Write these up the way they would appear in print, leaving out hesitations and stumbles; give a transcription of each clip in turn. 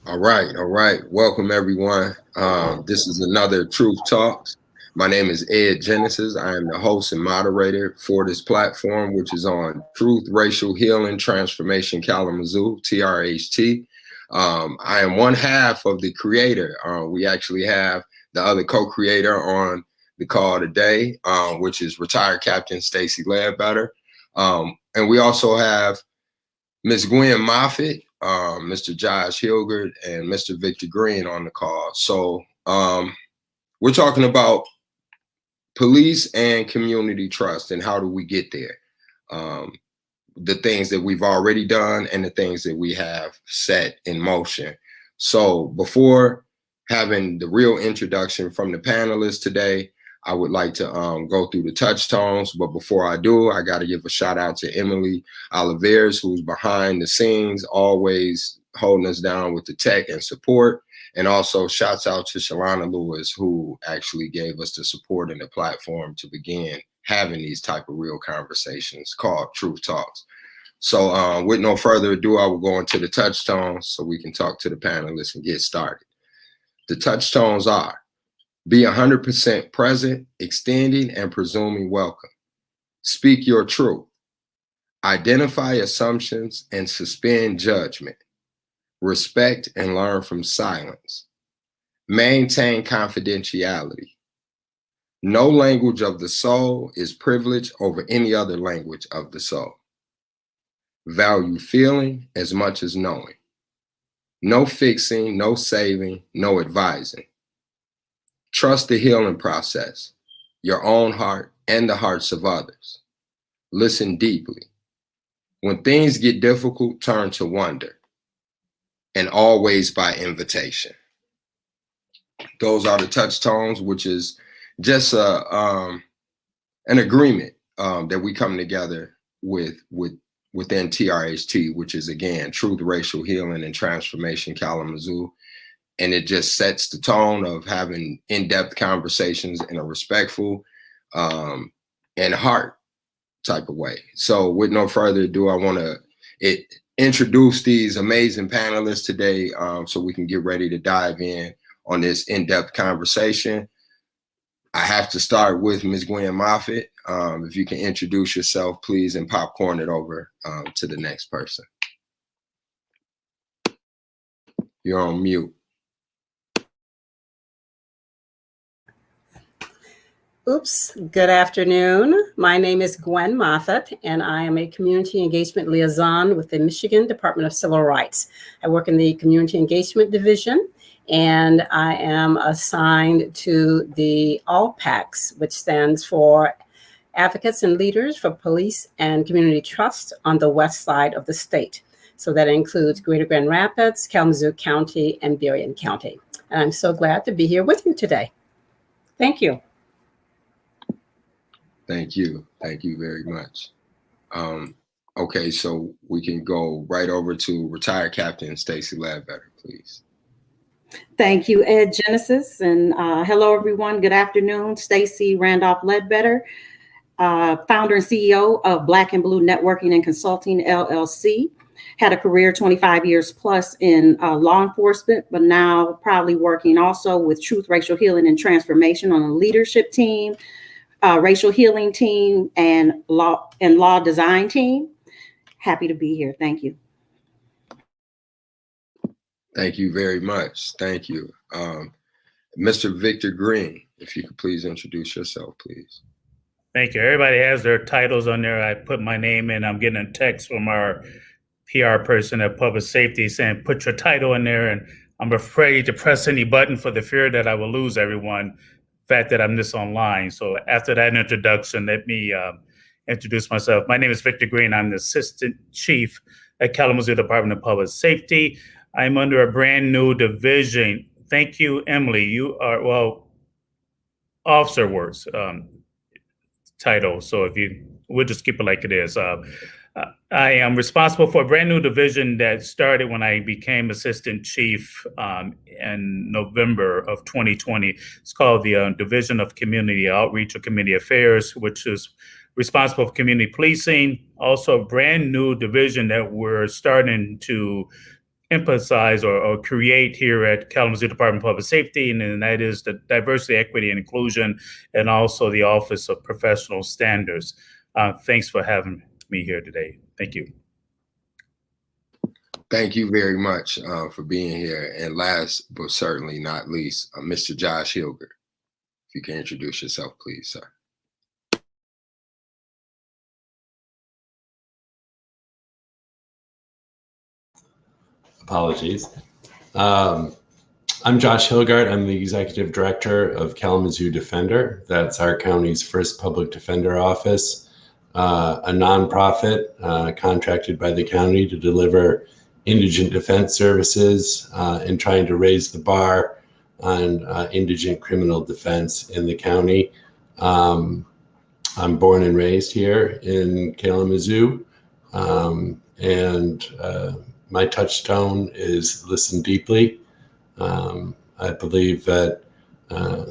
All right. Welcome everyone. This is another Truth Talks. My name is Ed Genesis. I am the host and moderator for this platform, which is on Truth, Racial Healing, Transformation Kalamazoo, TRHT. I am one half of the creator. We actually have the other co-creator on the call today, which is retired Captain Stacy Ledbetter. And we also have Ms. Gwen Moffitt, Mr. Josh Hilgard, and Mr. Victor Green on the call. So we're talking about police and community trust and how do we get there. The things that we've already done and the things that we have set in motion. So before having the real introduction from the panelists today, I would like to go through the touchstones, but before I do, I got to give a shout out to Emily Oliveras, who's behind the scenes, always holding us down with the tech and support. And also shouts out to Shalana Lewis, who actually gave us the support and the platform to begin having these type of real conversations called Truth Talks. So with no further ado, I will go into the touchstones so we can talk to the panelists and get started. The touchstones are: be 100% present, extending and presuming welcome. Speak your truth. Identify assumptions and suspend judgment. Respect and learn from silence. Maintain confidentiality. No language of the soul is privilege over any other language of the soul. Value feeling as much as knowing. No fixing, no saving, no advising. Trust the healing process, your own heart and the hearts of others. Listen deeply. When things get difficult, turn to wonder, and always by invitation. Those are the touchstones, which is just an agreement that we come together within TRHT, which is, again, Truth, Racial Healing, and Transformation Kalamazoo. And it just sets the tone of having in-depth conversations in a respectful and heart type of way. So with no further ado, I want to introduce these amazing panelists today so we can get ready to dive in on this in-depth conversation. I have to start with Ms. Gwen Moffitt. If you can introduce yourself, please, and popcorn it over to the next person. You're on mute. Oops. Good afternoon. My name is Gwen Moffitt, and I am a community engagement liaison with the Michigan Department of Civil Rights. I work in the Community Engagement Division, and I am assigned to the ALPACs, which stands for Advocates and Leaders for Police and Community Trust on the west side of the state. So that includes Greater Grand Rapids, Kalamazoo County, and Berrien County. And I'm so glad to be here with you today. Thank you. Thank you. Thank you very much. Okay, so we can go right over to retired Captain Stacy Ledbetter, please. Thank you, Ed Genesis, and hello, everyone. Good afternoon. Stacy Randolph Ledbetter, founder and CEO of Black and Blue Networking and Consulting, LLC. Had a career 25 years plus in law enforcement, but now proudly working also with Truth, Racial Healing, and Transformation on a leadership team, racial healing team, and law design team. Happy to be here. Thank you. Thank you very much. Thank you. Mr. Victor Green, if you could please introduce yourself, please. Thank you. Everybody has their titles on there. I put my name in. I'm getting a text from our PR person at Public Safety saying, put your title in there. And I'm afraid to press any button for the fear that I will lose everyone. Fact that I'm this online. So after that introduction, let me introduce myself. My name is Victor Green. I'm the Assistant Chief at Kalamazoo Department of Public Safety. I'm under a brand new division. Thank you, Emily. You are, well, officer works title. So we'll just keep it like it is. I am responsible for a brand new division that started when I became Assistant Chief in November of 2020. It's called the Division of Community Outreach or Community Affairs, which is responsible for community policing. Also a brand new division that we're starting to emphasize or create here at Kalamazoo Department of Public Safety, and that is the diversity, equity, and inclusion, and also the Office of Professional Standards. Thanks for having me here today. Thank you. Thank you very much for being here. And last but certainly not least, Mr. Josh Hilgert. If you can introduce yourself, please, sir. Apologies. I'm Josh Hilgart. I'm the Executive Director of Kalamazoo Defender. That's our county's first public defender office, a nonprofit contracted by the county to deliver indigent defense services and trying to raise the bar on indigent criminal defense in the county. I'm born and raised here in Kalamazoo, and my touchstone is listen deeply. I believe that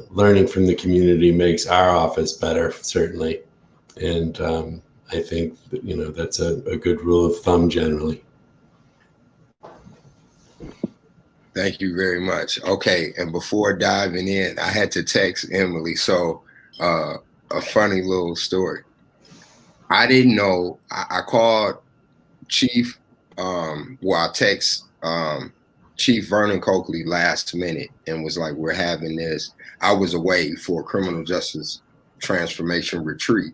learning from the community makes our office better, certainly. And I think that, that's a good rule of thumb generally. Thank you very much. Okay, and before diving in, I had to text Emily. So a funny little story. I didn't know, I called Chief, I text Chief Vernon Coakley last minute and was like, we're having this. I was away for a criminal justice transformation retreat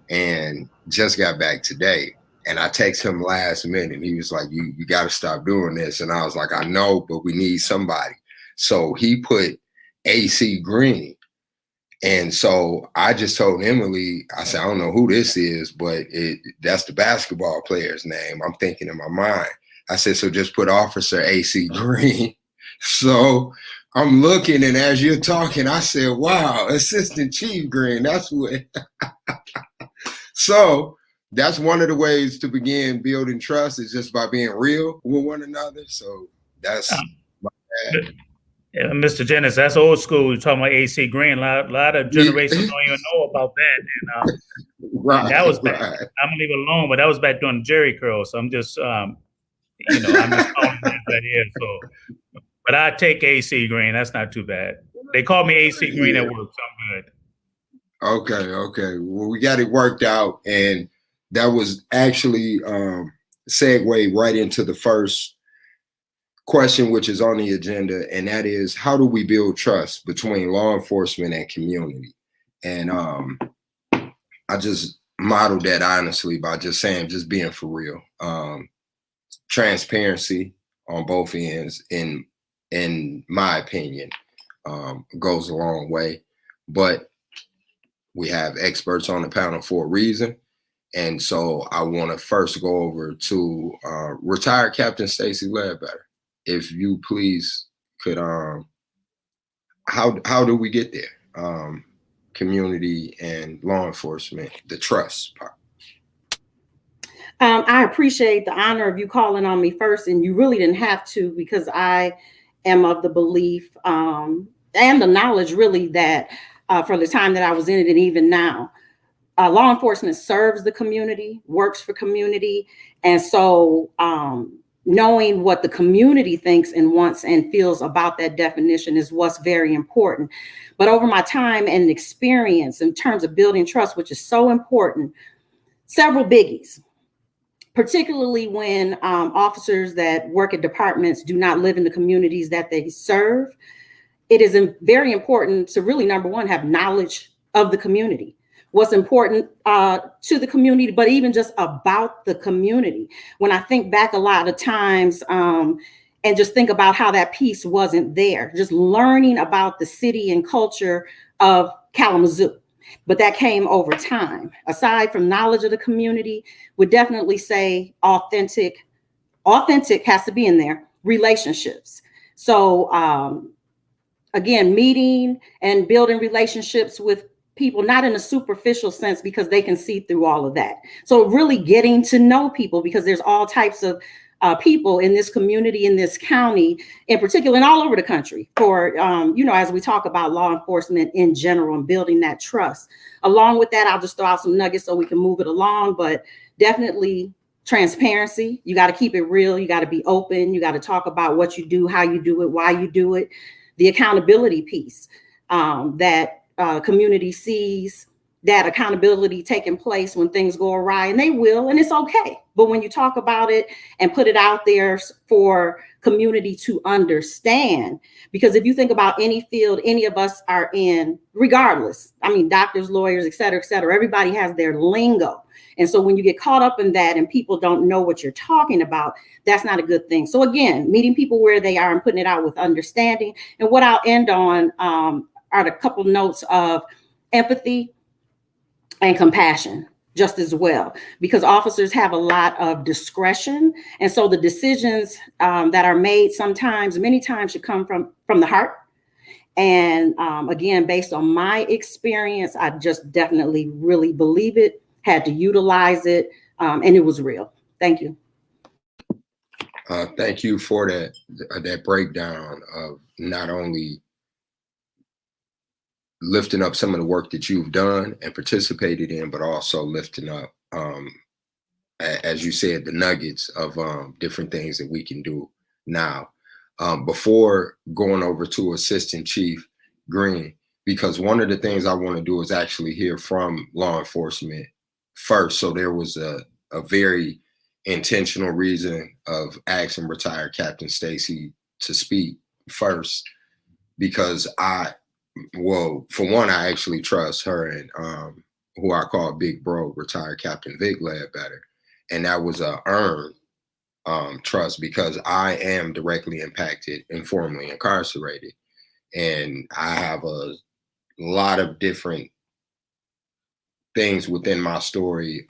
and just got back today. And I text him last minute and he was like, you got to stop doing this. And I was like, I know, but we need somebody. So he put AC Green. And so I just told Emily, I said, I don't know who this is, but that's the basketball player's name. I'm thinking in my mind. I said, so just put Officer AC Green. So I'm looking, and as you're talking, I said, wow, Assistant Chief Green, that's what. So that's one of the ways to begin building trust is just by being real with one another. So that's my bad. Yeah, Mr. Jennings, that's old school. You're talking about AC Green. A lot of generations don't even know about that. And right, that was back. Right. I'm gonna leave it alone, but that was back during the Jerry curl. So I'm just, I'm just calling it that is. So, but I take AC Green. That's not too bad. They call me AC Green at work, so I'm good. Okay. Well, we got it worked out, and that was actually segue right into the first question, which is on the agenda, and that is, how do we build trust between law enforcement and community? And I just modeled that honestly by just saying, just being for real. Transparency on both ends, in my opinion, goes a long way. But we have experts on the panel for a reason. And so I want to first go over to retired Captain Stacy Ledbetter. If you please could, how do we get there? Community and law enforcement, the trust part. I appreciate the honor of you calling on me first, and you really didn't have to, because I am of the belief and the knowledge really that for the time that I was in it and even now, law enforcement serves the community, works for community. And so knowing what the community thinks and wants and feels about that definition is what's very important. But over my time and experience in terms of building trust, which is so important, several biggies, particularly when officers that work at departments do not live in the communities that they serve. It is very important to really, number one, have knowledge of the community, what's important to the community, but even just about the community. When I think back a lot of times and just think about how that piece wasn't there, just learning about the city and culture of Kalamazoo. But that came over time. Aside from knowledge of the community, would definitely say authentic has to be in there, relationships. So again, meeting and building relationships with people, not in a superficial sense, because they can see through all of that. So really getting to know people, because there's all types of people in this community, in this county in particular, and all over the country for, as we talk about law enforcement in general and building that trust. Along with that, I'll just throw out some nuggets so we can move it along, but definitely transparency. You got to keep it real. You got to be open. You got to talk about what you do, how you do it, why you do it. The accountability piece, that community sees that accountability taking place when things go awry, and they will, and it's okay. But when you talk about it and put it out there for community to understand, because if you think about any field any of us are in, regardless, I mean, doctors, lawyers, et cetera, everybody has their lingo. And so when you get caught up in that and people don't know what you're talking about, that's not a good thing. So again, meeting people where they are and putting it out with understanding. And what I'll end on are a couple notes of empathy and compassion just as well, because officers have a lot of discretion. And so the decisions that are made many times should come from the heart. And again, based on my experience, I just definitely really believe it, had to utilize it, and it was real. Thank you. Thank you for that breakdown of not only lifting up some of the work that you've done and participated in, but also lifting up, as you said, the nuggets of different things that we can do now. Before going over to Assistant Chief Green, because one of the things I want to do is actually hear from law enforcement first. So there was a very intentional reason of asking retired Captain Stacy to speak first, because well, for one, I actually trust her and who I call Big Bro, retired Captain Vic Ledbetter. And that was a earned trust, because I am directly impacted and formerly incarcerated. And I have a lot of different things within my story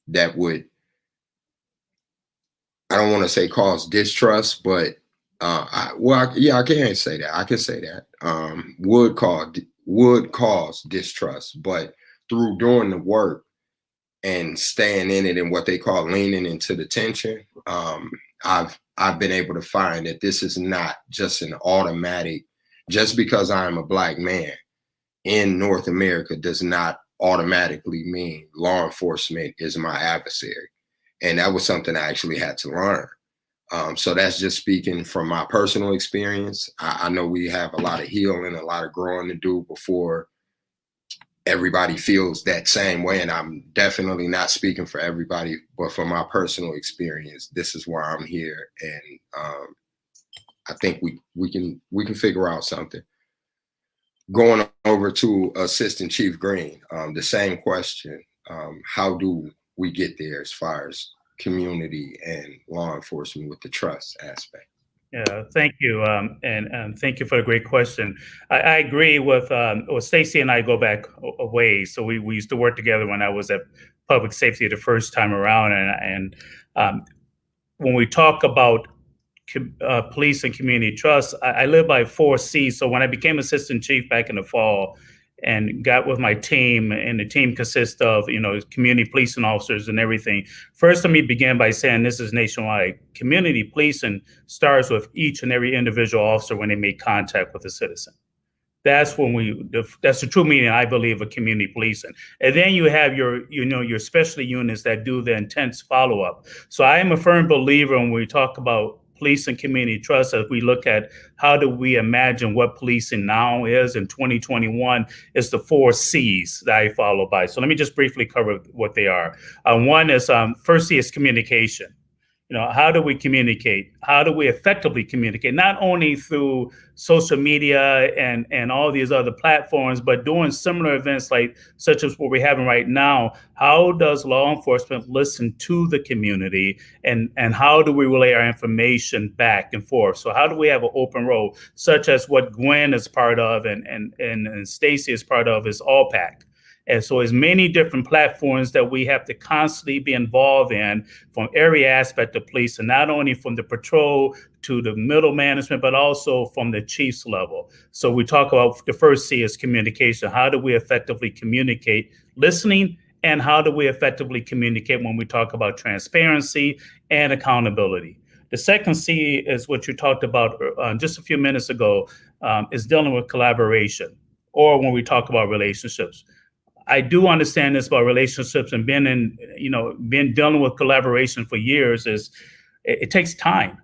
that would, I don't want to say cause distrust, but I can say that. I can say that would cause distrust, but through doing the work and staying in it and what they call leaning into the tension, I've been able to find that this is not just an automatic. Just because I am a Black man in North America does not automatically mean law enforcement is my adversary, and that was something I actually had to learn. So that's just speaking from my personal experience. I know we have a lot of healing, a lot of growing to do before everybody feels that same way. And I'm definitely not speaking for everybody, but from my personal experience, this is why I'm here. And I think we can figure out something. Going over to Assistant Chief Green, the same question. How do we get there as far as community and law enforcement with the trust aspect? Yeah, thank you, and thank you for a great question. I agree with Stacy and I go back a ways. So we used to work together when I was at public safety the first time around, and when we talk about police and community trust, I live by 4 C's. So when I became assistant chief back in the fall and got with my team, and the team consists of, community policing officers and everything. First, let me begin by saying this is nationwide. Community policing starts with each and every individual officer when they make contact with a citizen. That's when that's the true meaning, I believe, of community policing. And then you have your specialty units that do the intense follow-up. So I am a firm believer when we talk about police and community trust, as we look at how do we imagine what policing now is in 2021, is the 4 C's that I follow by. So let me just briefly cover what they are. One is, first C is communication. How do we communicate? How do we effectively communicate? Not only through social media and all these other platforms, but doing similar events such as what we're having right now. How does law enforcement listen to the community, and how do we relay our information back and forth? So how do we have an open road, such as what Gwen is part of and Stacy is part of, is AllPac. And so as many different platforms that we have to constantly be involved in from every aspect of police, and not only from the patrol to the middle management, but also from the chief's level. So we talk about the first C is communication. How do we effectively communicate listening? And how do we effectively communicate when we talk about transparency and accountability? The second C is what you talked about just a few minutes ago, is dealing with collaboration, or when we talk about relationships. I do understand this about relationships and been dealing with collaboration for years is it takes time.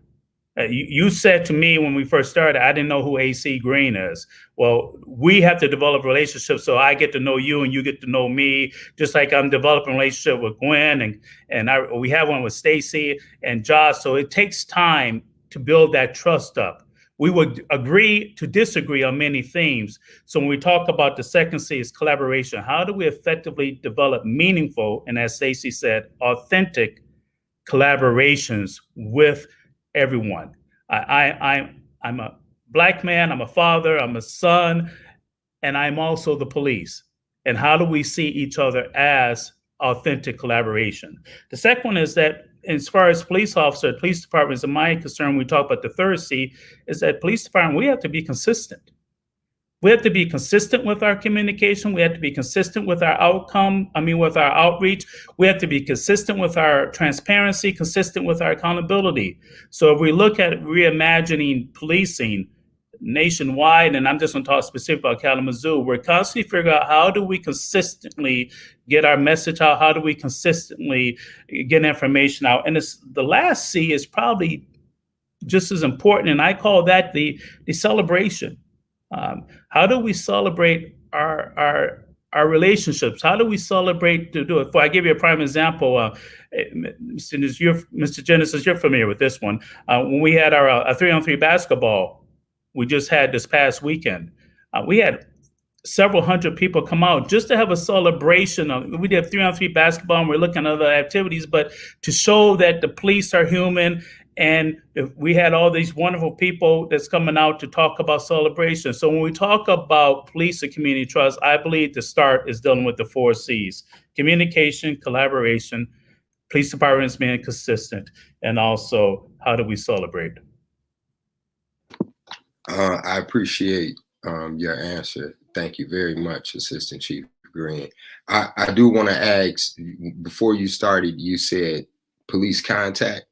You said to me when we first started, I didn't know who AC Green is. Well, we have to develop relationships so I get to know you and you get to know me, just like I'm developing a relationship with Gwen and we have one with Stacy and Josh. So it takes time to build that trust up. We would agree to disagree on many themes. So when we talk about the second C is collaboration, how do we effectively develop meaningful, and as Stacy said, authentic collaborations with everyone? I'm a Black man, I'm a father, I'm a son, and I'm also the police. And how do we see each other as authentic collaboration? The second one is that as far as police officer, police departments, in my concern, we talk about the third C, is that police department, we have to be consistent. We have to be consistent with our communication. We have to be consistent with our with our outreach. We have to be consistent with our transparency, consistent with our accountability. So if we look at reimagining policing nationwide, and I'm just going to talk specific about Kalamazoo, we're constantly figuring out how do we consistently get our message out? How do we consistently get information out? And the last C is probably just as important, and I call that the celebration. How do we celebrate our relationships? How do we celebrate to do it? I give you a prime example. Mr. Genesis, you're familiar with this one. When we had our 3-on-3 basketball, we just had this past weekend. We had several hundred people come out just to have a celebration. We did 3-on-3 basketball and we're looking at other activities, but to show that the police are human. And we had all these wonderful people that's coming out to talk about celebration. So when we talk about police and community trust, I believe the start is dealing with the 4 C's: communication, collaboration, police departments being consistent, and also how do we celebrate? I appreciate your answer. Thank you very much, Assistant Chief Green. I do want to ask, before you started, you said police contact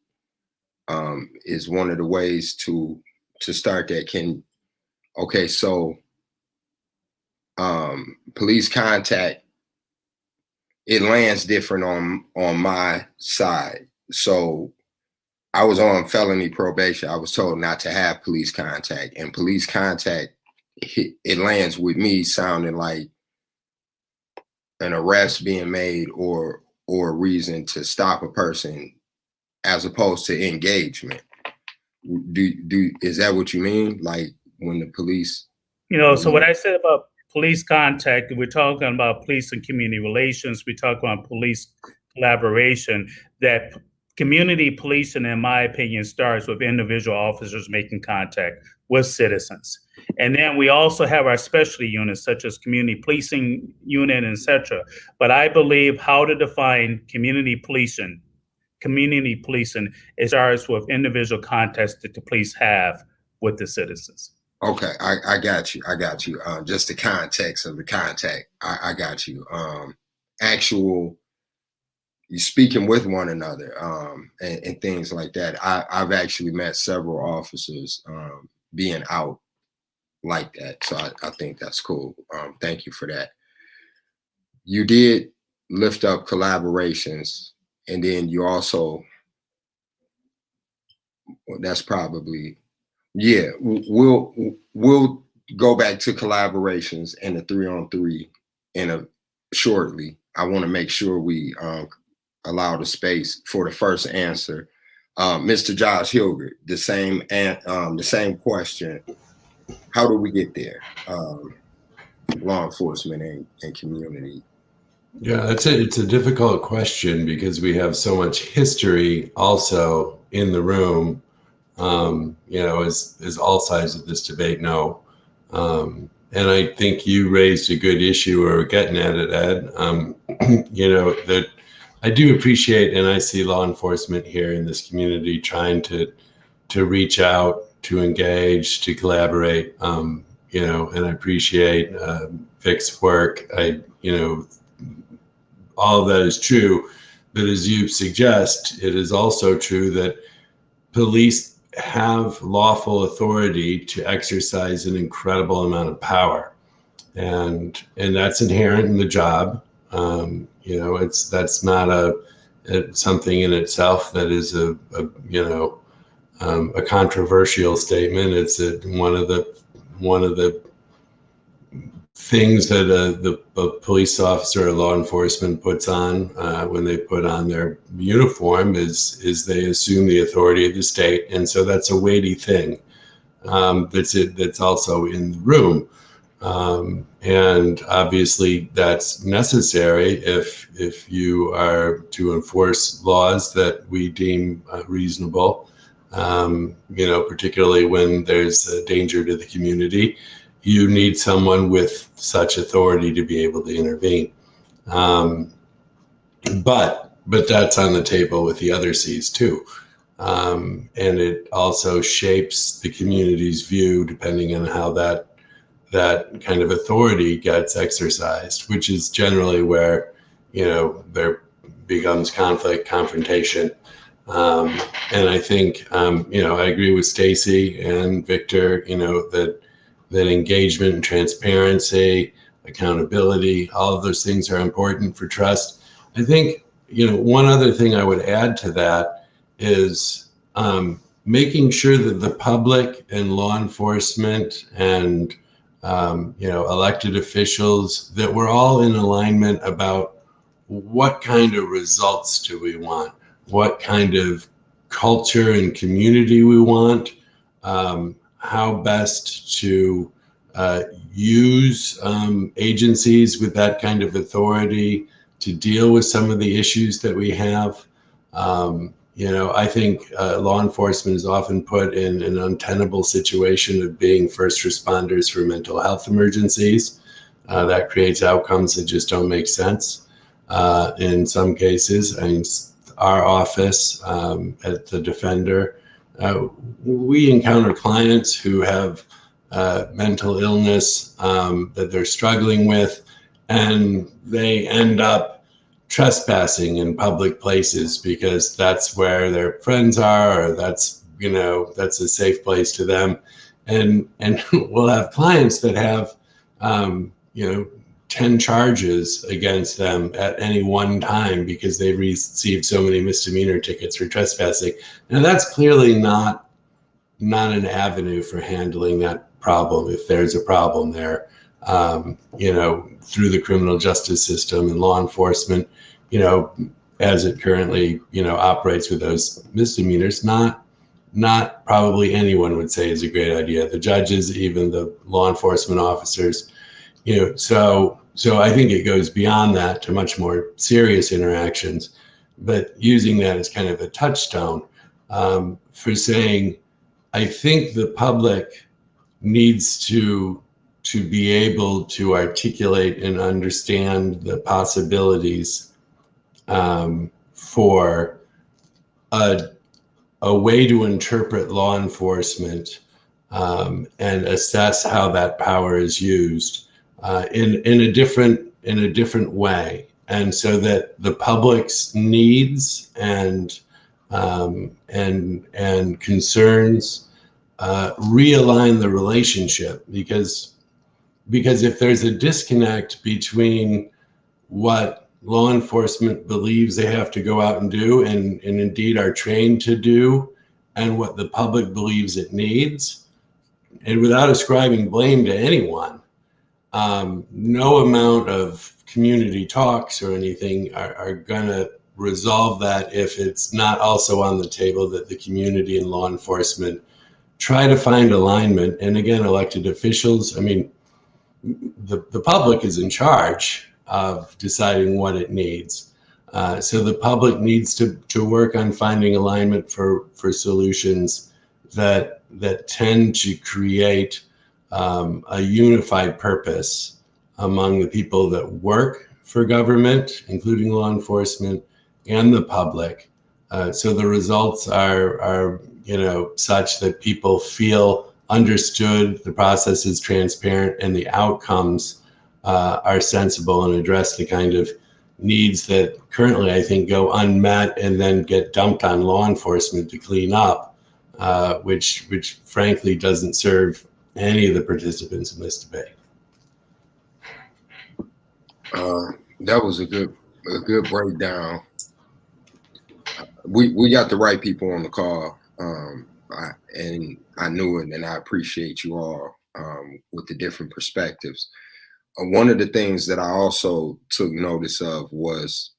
is one of the ways to start that. So police contact, it lands different on my side. So I was on felony probation. I was told not to have police contact, and police contact, it lands with me sounding like an arrest being made or a reason to stop a person, as opposed to engagement. Is that what you mean? Like when the police? So what I said about police contact, we're talking about police and community relations. We talk about police collaboration. That community policing, in my opinion, starts with individual officers making contact with citizens. And then we also have our specialty units, such as community policing unit, etc. But I believe how to define community policing is starts with individual contacts that the police have with the citizens. Okay, I got you. Just the context of the contact. I got you. You speaking with one another and things like that. I've actually met several officers being out like that. So I think that's cool. Thank you for that. You did lift up collaborations, and then you also, that's probably, yeah, we'll go back to collaborations and the 3-on-3 shortly. I want to make sure we allow the space for the first answer. Mr. Josh Hilgert, the same question. How do we get there? Law enforcement and community. Yeah, it's a difficult question because we have so much history also in the room. As all sides of this debate know. And I think you raised a good issue, or getting at it, Ed. That I do appreciate, and I see law enforcement here in this community trying to reach out, to engage, to collaborate. And I appreciate Vic's work. All of that is true, but as you suggest, it is also true that police have lawful authority to exercise an incredible amount of power, and that's inherent in the job. That's not something in itself that is a controversial statement. It's one of the things that a police officer or law enforcement puts on when they put on their uniform is they assume the authority of the state, and so that's a weighty thing that's also in the room. And obviously that's necessary if you are to enforce laws that we deem reasonable, particularly when there's a danger to the community. You need someone with such authority to be able to intervene. But that's on the table with the other C's too. And it also shapes the community's view depending on how that kind of authority gets exercised, which is generally where, there becomes conflict, confrontation. And I think, I agree with Stacy and Victor, that engagement and transparency, accountability, all of those things are important for trust. I think, one other thing I would add to that is making sure that the public and law enforcement and elected officials, that we're all in alignment about what kind of results do we want, what kind of culture and community we want, how best to use agencies with that kind of authority to deal with some of the issues that we have. I think law enforcement is often put in an untenable situation of being first responders for mental health emergencies. That creates outcomes that just don't make sense in some cases. I mean, our office at the Defender, we encounter clients who have mental illness that they're struggling with, and they end up trespassing in public places because that's where their friends are, or that's a safe place to them. And we'll have clients that have 10 charges against them at any one time because they've received so many misdemeanor tickets for trespassing. Now that's clearly not an avenue for handling that problem, if there's a problem there. Through the criminal justice system and law enforcement, as it currently, operates with those misdemeanors, not probably anyone would say is a great idea. The judges, even the law enforcement officers, so I think it goes beyond that to much more serious interactions, but using that as kind of a touchstone for saying, I think the public needs to be able to articulate and understand the possibilities for a way to interpret law enforcement and assess how that power is used in a different way, and so that the public's needs and concerns realign the relationship, because if there's a disconnect between what law enforcement believes they have to go out and do and indeed are trained to do, and what the public believes it needs, and without ascribing blame to anyone, no amount of community talks or anything are going to resolve that if it's not also on the table that the community and law enforcement try to find alignment. And again, elected officials, I mean, the public is in charge of deciding what it needs. So the public needs to work on finding alignment for solutions that tend to create a unified purpose among the people that work for government, including law enforcement, and the public. So the results are such that people feel understood, the process is transparent, and the outcomes are sensible and address the kind of needs that currently I think go unmet and then get dumped on law enforcement to clean up, which frankly doesn't serve any of the participants in this debate. That was a good breakdown. We got the right people on the call, and I knew it, and I appreciate you all with the different perspectives. One of the things that I also took notice of was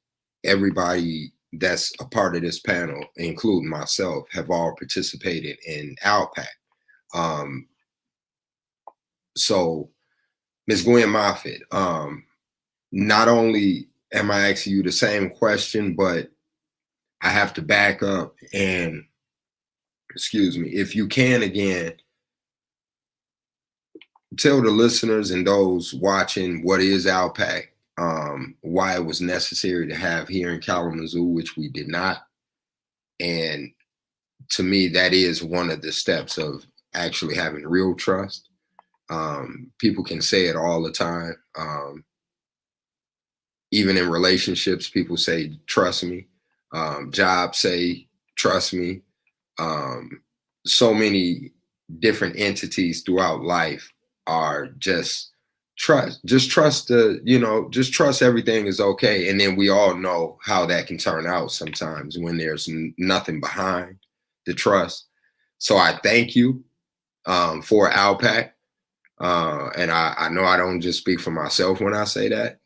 everybody that's a part of this panel, including myself, have all participated in ALPAC. So, Ms. Gwen Moffitt, not only am I asking you the same question, but I have to back up and, excuse me, if you can again, tell the listeners and those watching what is ALPAC, why it was necessary to have here in Kalamazoo, which we did not. And to me, that is one of the steps of actually having real trust. People can say it all the time. Even in relationships, people say, trust me. Jobs say, trust me. So many different entities throughout life are just trust. Just trust just trust everything is okay. And then we all know how that can turn out sometimes when there's nothing behind the trust. So I thank you for ALPAC. And I know I don't just speak for myself when I say that.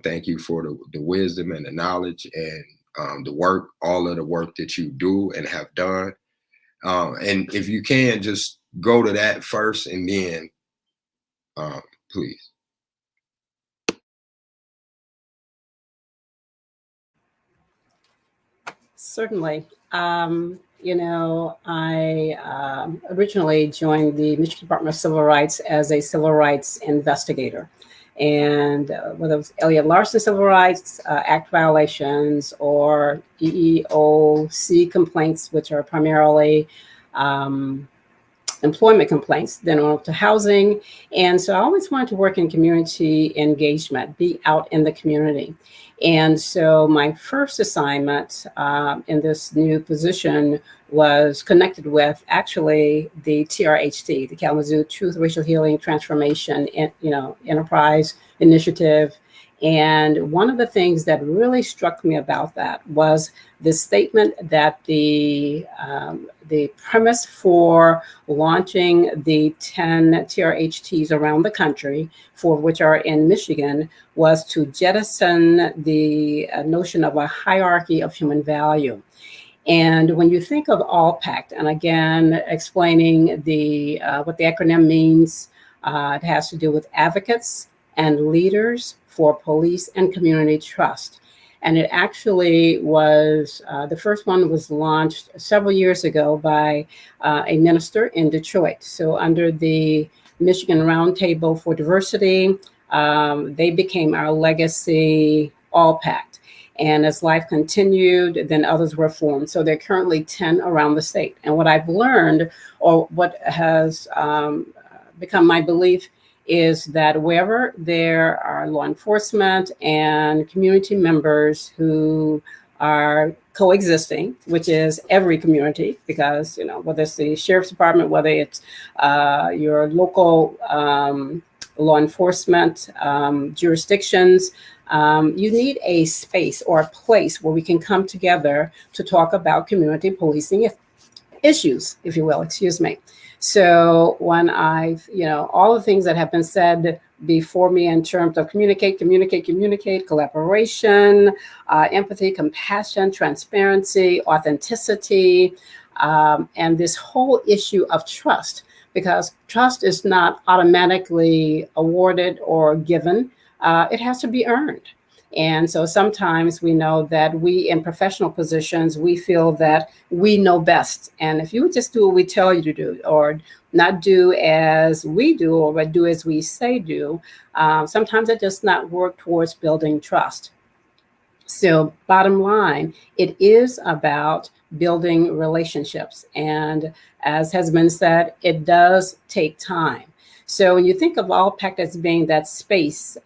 Thank you for the wisdom and the knowledge and the work, all of the work that you do and have done. And if you can, just go to that first and then, please. Certainly. I originally joined the Michigan Department of Civil Rights as a civil rights investigator. And whether it was Elliott Larson Civil Rights Act violations or EEOC complaints, which are primarily employment complaints, then on to housing. And so I always wanted to work in community engagement, be out in the community. And so my first assignment in this new position was connected with actually the TRHT, the Kalamazoo Truth, Racial Healing, Transformation, Enterprise Initiative. And one of the things that really struck me about that was the statement that the premise for launching the 10 TRHTs around the country, for which are in Michigan, was to jettison the notion of a hierarchy of human value. And when you think of ALPAC, and again, explaining the what the acronym means, it has to do with advocates and leaders for police and community trust. And it actually was, the first one was launched several years ago by a minister in Detroit. So under the Michigan Roundtable for Diversity, they became our legacy ALPAC. And as life continued, then others were formed. So there are currently 10 around the state. And what I've learned, or what has become my belief, is that wherever there are law enforcement and community members who are coexisting, which is every community, because, whether it's the sheriff's department, whether it's your local law enforcement jurisdictions, you need a space or a place where we can come together to talk about community policing issues, if you will, excuse me. So when all the things that have been said before me in terms of communicate, collaboration, empathy, compassion, transparency, authenticity, and this whole issue of trust, because trust is not automatically awarded or given. It has to be earned. And so sometimes we know that we in professional positions, we feel that we know best. And if you would just do what we tell you to do, or not do as we do, or do as we say do, sometimes it does not work towards building trust. So bottom line, it is about building relationships. And as has been said, it does take time. So when you think of ALPAC as being that space,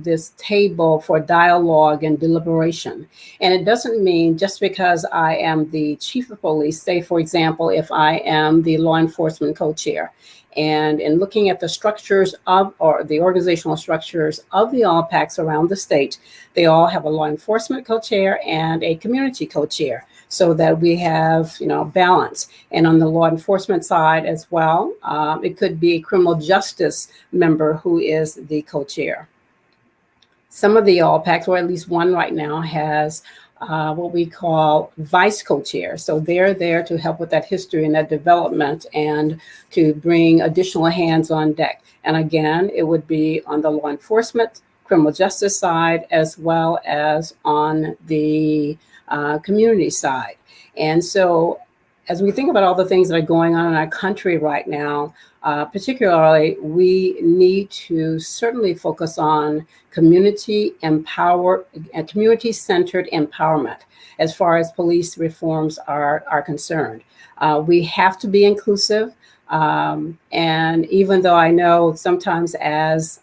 this table for dialogue and deliberation, and it doesn't mean just because I am the chief of police, say, for example, if I am the law enforcement co-chair, and in looking at the structures of, or the organizational structures of the ALPACs around the state, they all have a law enforcement co-chair and a community co-chair, so that we have, balance. And on the law enforcement side as well, it could be a criminal justice member who is the co-chair. Some of the ALPACs, or at least one right now, has what we call vice co-chairs. So they're there to help with that history and that development and to bring additional hands on deck. And again, it would be on the law enforcement, criminal justice side, as well as on the community side. And so as we think about all the things that are going on in our country right now, particularly, we need to certainly focus on community-centered empowerment as far as police reforms are concerned. We have to be inclusive. And even though I know sometimes as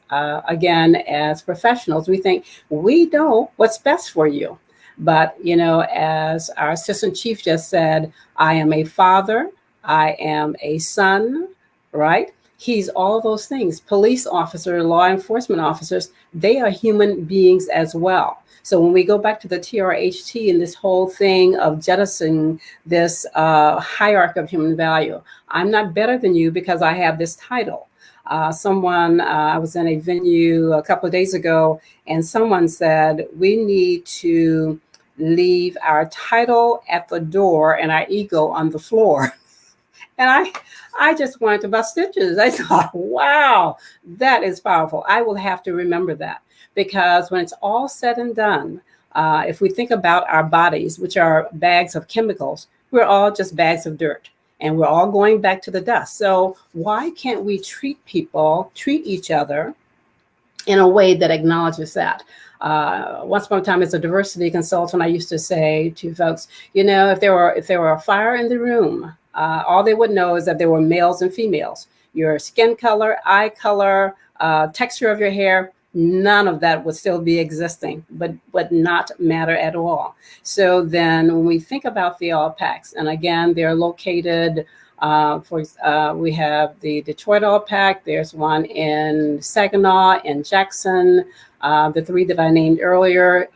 professionals, we think we know what's best for you. But, as our assistant chief just said, I am a father, I am a son, right? He's all those things. Police officers, law enforcement officers, they are human beings as well. So when we go back to the TRutH and this whole thing of jettisoning this hierarchy of human value, I'm not better than you because I have this title. I was in a venue a couple of days ago, and someone said, we need to leave our title at the door and our ego on the floor. And I just wanted to bust stitches. I thought, wow, that is powerful. I will have to remember that, because when it's all said and done, if we think about our bodies, which are bags of chemicals, we're all just bags of dirt, and we're all going back to the dust. So why can't we treat each other in a way that acknowledges that? Once upon a time, as a diversity consultant, I used to say to folks, if there were a fire in the room, all they would know is that there were males and females. Your skin color, eye color, texture of your hair, none of that would still be existing, but would not matter at all. So then when we think about the ALPACs, and again, they're located, we have the Detroit ALPAC, there's one in Saginaw and Jackson, the three that I named earlier,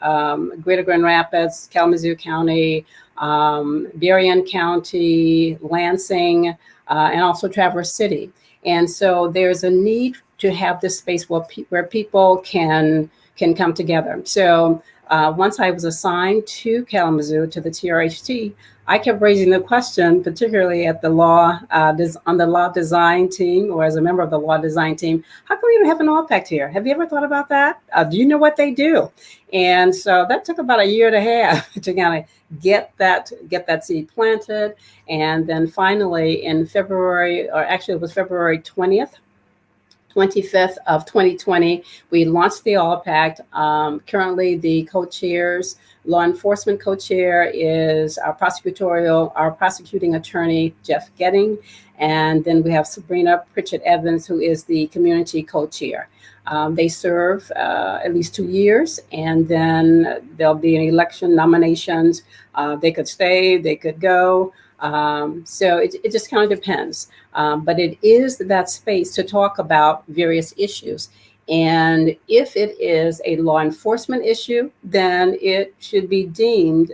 Greater Grand Rapids, Kalamazoo County, Berrien County, Lansing, and also Traverse City. And so there's a need to have this space where people can come together. So once I was assigned to Kalamazoo, to the TRutH, I kept raising the question, particularly at the on the law design team, or as a member of the law design team, how come we don't have an ALPAC here? Have you ever thought about that? Do you know what they do? And so that took about a year and a half to kind of get that seed planted. And then finally in February, or actually it was February 25th of 2020, we launched the ALPAC. Currently, the co-chairs, law enforcement co-chair is our prosecuting attorney, Jeff Getting. And then we have Sabrina Pritchett Evans, who is the community co-chair. They serve at least 2 years, and then there'll be an election, nominations. They could stay, they could go. So it just kind of depends. But it is that space to talk about various issues. And if it is a law enforcement issue, then it should be deemed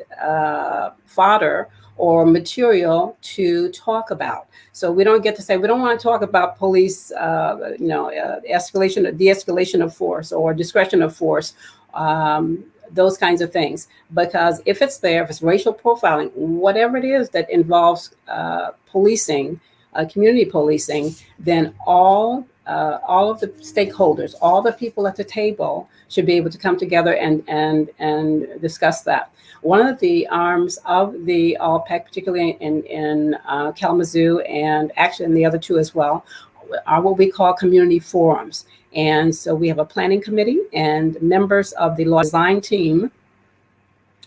fodder or material to talk about. So we don't get to say, we don't want to talk about police, de-escalation of force or discretion of force, those kinds of things. Because if it's there, if it's racial profiling, whatever it is that involves policing, community policing, then all of the stakeholders, all the people at the table should be able to come together and discuss that. One of the arms of the ALPAC, particularly in Kalamazoo, and actually in the other two as well, are what we call community forums. And so we have a planning committee, and members of the law design team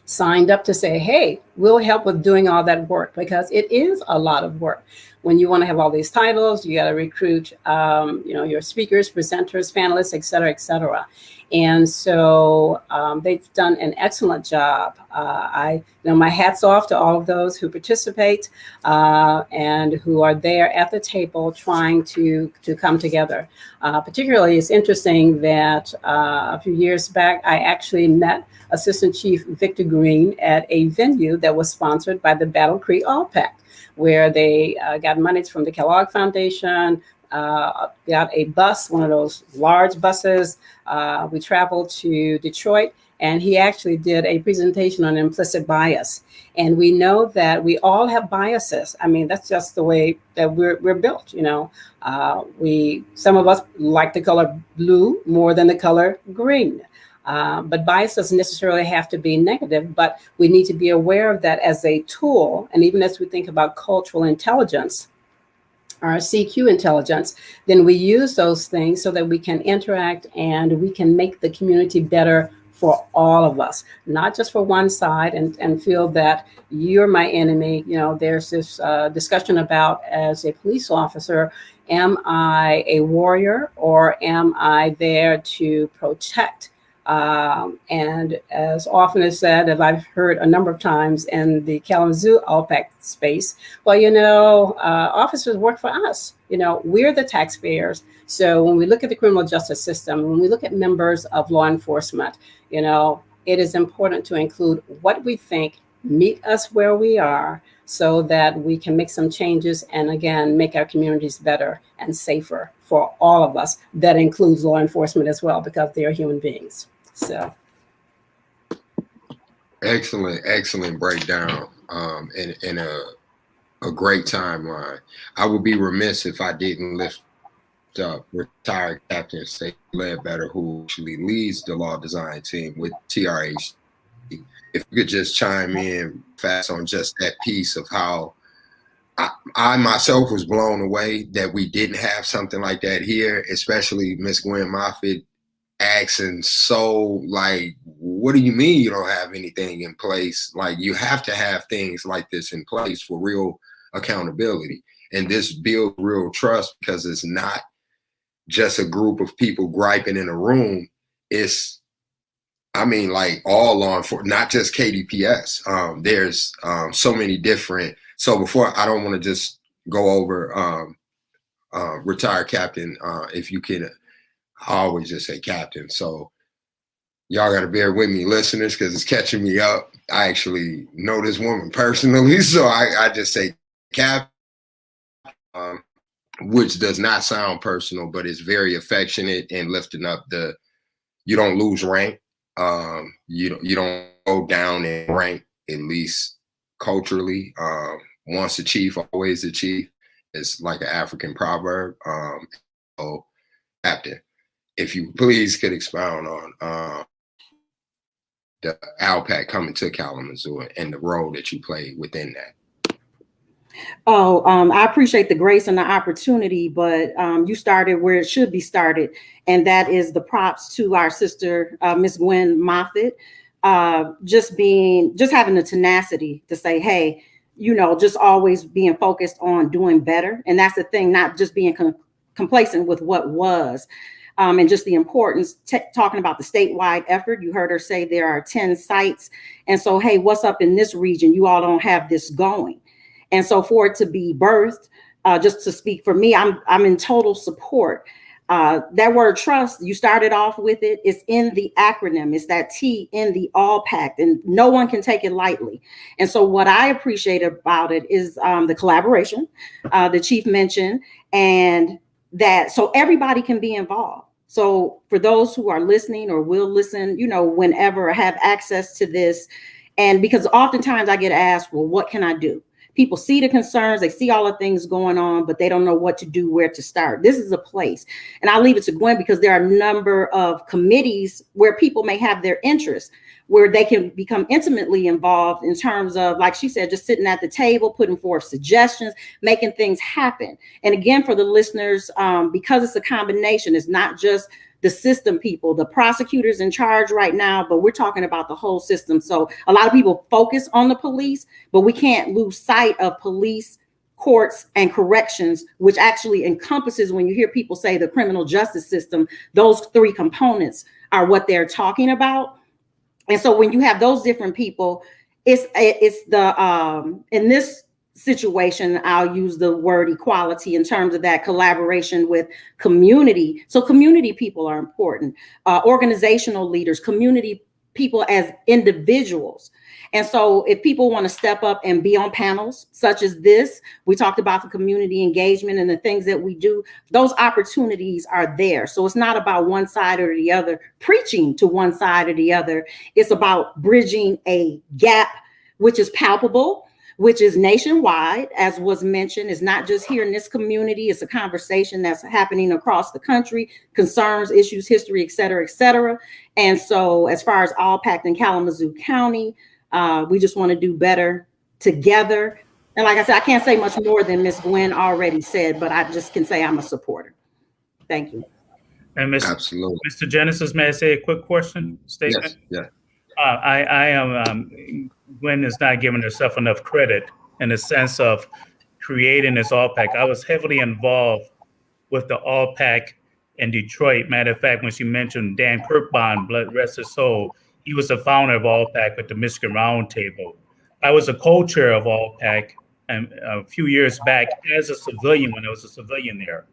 signed up to say, hey, we'll help with doing all that work, because it is a lot of work. When you want to have all these titles, you got to recruit, your speakers, presenters, panelists, et cetera, et cetera. And so they've done an excellent job. My hat's off to all of those who participate and who are there at the table trying to come together. Particularly, it's interesting that a few years back, I actually met Assistant Chief Victor Green at a venue that was sponsored by the Battle Creek All-Pac, where they got monies from the Kellogg Foundation, got a bus, one of those large buses. We traveled to Detroit, and he actually did a presentation on implicit bias. And we know that we all have biases. I mean, that's just the way that we're built, some of us like the color blue more than the color green. But bias doesn't necessarily have to be negative, but we need to be aware of that as a tool. And even as we think about cultural intelligence, our CQ intelligence, then we use those things so that we can interact and we can make the community better for all of us, not just for one side and feel that you're my enemy. There's this discussion about, as a police officer, am I a warrior or am I there to protect? And as often as said, as I've heard a number of times in the Kalamazoo All-Pac space, officers work for us. We're the taxpayers. So when we look at the criminal justice system, when we look at members of law enforcement, it is important to include what we think, meet us where we are, so that we can make some changes and, again, make our communities better and safer for all of us. That includes law enforcement as well, because they are human beings. So, excellent breakdown, and a great timeline. I would be remiss if I didn't lift up retired Captain Stacey Ledbetter, who actually leads the law design team with TRutH. If you could just chime in fast on just that piece of how I myself was blown away that we didn't have something like that here, especially Miss Gwen Moffitt asking, so like, what do you mean you don't have anything in place? Like, you have to have things like this in place for real accountability. And this builds real trust, because it's not just a group of people griping in a room. It's, like all law enforcement, not just KDPS. There's so many different. So before, I don't want to just go over retired Captain. If you can, I always just say Captain. So y'all got to bear with me, listeners, because it's catching me up. I actually know this woman personally, so I just say Captain, which does not sound personal, but it's very affectionate and lifting up you don't lose rank. You don't go down in rank, at least culturally. Once a chief, always a chief. It's like an African proverb. So, Captain, if you please could expound on the All-Pac coming to Kalamazoo and the role that you played within that. I appreciate the grace and the opportunity, but you started where it should be started, and that is the props to our sister, Miss Gwen Moffitt, just having the tenacity to say, hey, just always being focused on doing better. And that's the thing, not just being complacent with what was. And just the importance, talking about the statewide effort. You heard her say there are 10 sites. And so, hey, what's up in this region? You all don't have this going. And so for it to be birthed, just to speak for me, I'm in total support. That word trust, you started off with it. It's in the acronym. It's that T in the All-Pac, and no one can take it lightly. And so what I appreciate about it is the collaboration the chief mentioned, and that so everybody can be involved. So for those who are listening or will listen, whenever, have access to this. And because oftentimes I get asked, well, what can I do? People see the concerns, they see all the things going on, but they don't know what to do, where to start. This is a place. And I'll leave it to Gwen, because there are a number of committees where people may have their interests, where they can become intimately involved in terms of, like she said, just sitting at the table, putting forth suggestions, making things happen. And again, for the listeners, because it's a combination, it's not just the system people, the prosecutors in charge right now, but we're talking about the whole system. So a lot of people focus on the police, but we can't lose sight of police, courts, and corrections, which actually encompasses, when you hear people say the criminal justice system, those three components are what they're talking about. And so when you have those different people, it's the in this situation, I'll use the word equality in terms of that collaboration with community. So community people are important, organizational leaders, community people as individuals. And so if people want to step up and be on panels such as this, we talked about the community engagement and the things that we do, those opportunities are there. So it's not about one side or the other, preaching to one side or the other. It's about bridging a gap, which is palpable, which is nationwide, as was mentioned. It's not just here in this community. It's a conversation that's happening across the country, concerns, issues, history, et cetera, et cetera. And so as far as All-Pac in Kalamazoo County, we just want to do better together. And like I said, I can't say much more than Ms. Gwen already said, but I just can say I'm a supporter. Thank you. And Absolutely. Mr. Genesis, may I say a quick statement? Yes. I am, Gwen is not giving herself enough credit in the sense of creating this All-Pac. I was heavily involved with the All-Pac in Detroit. Matter of fact, when she mentioned Dan Kirkbond, bless rest his soul, he was the founder of All-Pac with the Michigan Roundtable. I was a co-chair of All-Pac a few years back as a civilian when I was a civilian there.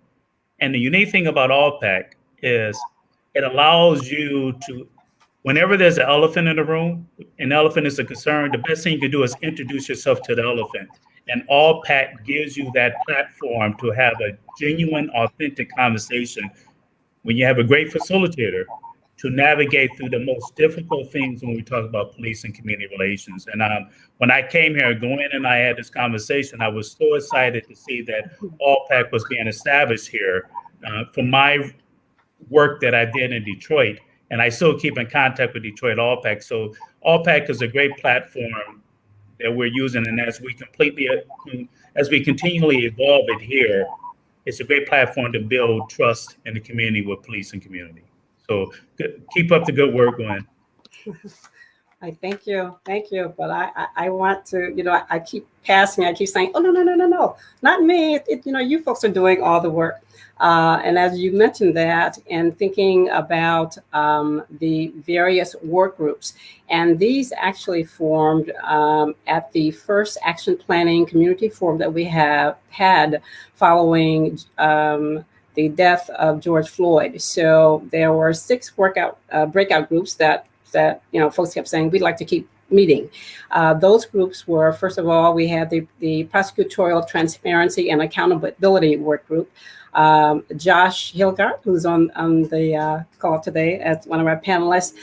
And the unique thing about All-Pac is it allows you to, whenever there's an elephant in the room, an elephant is a concern, the best thing you can do is introduce yourself to the elephant. And All-Pac gives you that platform to have a genuine, authentic conversation when you have a great facilitator to navigate through the most difficult things when we talk about police and community relations. And when I came here, Gwen and I had this conversation, I was so excited to see that All-Pac was being established here from my work that I did in Detroit. And I still keep in contact with Detroit All-Pac. So All-Pac is a great platform that we're using. And as we continually evolve it here, it's a great platform to build trust in the community with police and community. So keep up the good work, Gwen. I thank you. But I want to, I keep passing. I keep saying, oh, no, not me. You folks are doing all the work. And as you mentioned that, and thinking about the various work groups, and these actually formed at the first action planning community forum that we have had following the death of George Floyd. So there were 6 breakout groups that folks kept saying we'd like to keep meeting. Those groups were, first of all, we had the prosecutorial transparency and accountability work group. Josh Hilgart, who's on the call today as one of our panelists,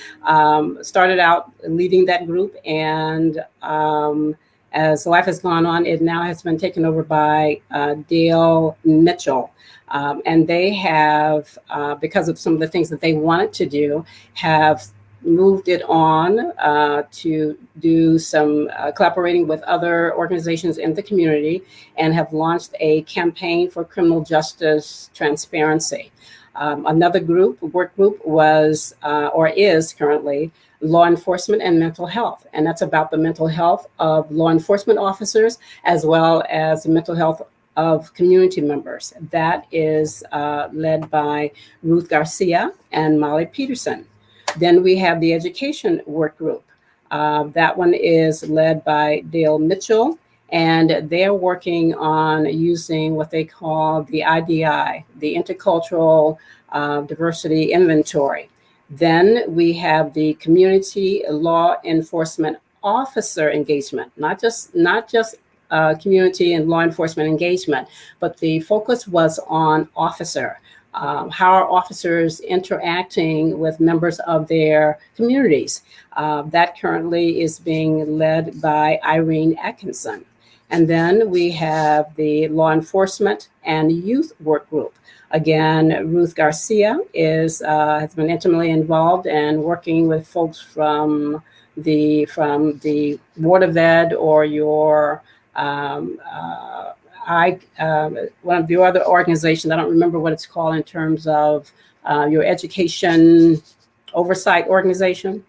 started out leading that group, and as life has gone on, it now has been taken over by Dale Mitchell. And they have, because of some of the things that they wanted to do, have moved it on to do some collaborating with other organizations in the community, and have launched a campaign for criminal justice transparency. Another work group was or is currently law enforcement and mental health. And that's about the mental health of law enforcement officers as well as the mental health of community members. That is led by Ruth Garcia and Molly Peterson. Then we have the education work group. That one is led by Dale Mitchell, and they're working on using what they call the IDI, the Intercultural Diversity Inventory. Then we have the community law enforcement officer engagement, not just community and law enforcement engagement, but the focus was on officer. How are officers interacting with members of their communities? That currently is being led by Irene Atkinson. And then we have the law enforcement and youth work group. Again, Ruth Garcia has been intimately involved and working with folks from the Board of Ed or your one of the other organizations, I don't remember what it's called in terms of your education oversight organization.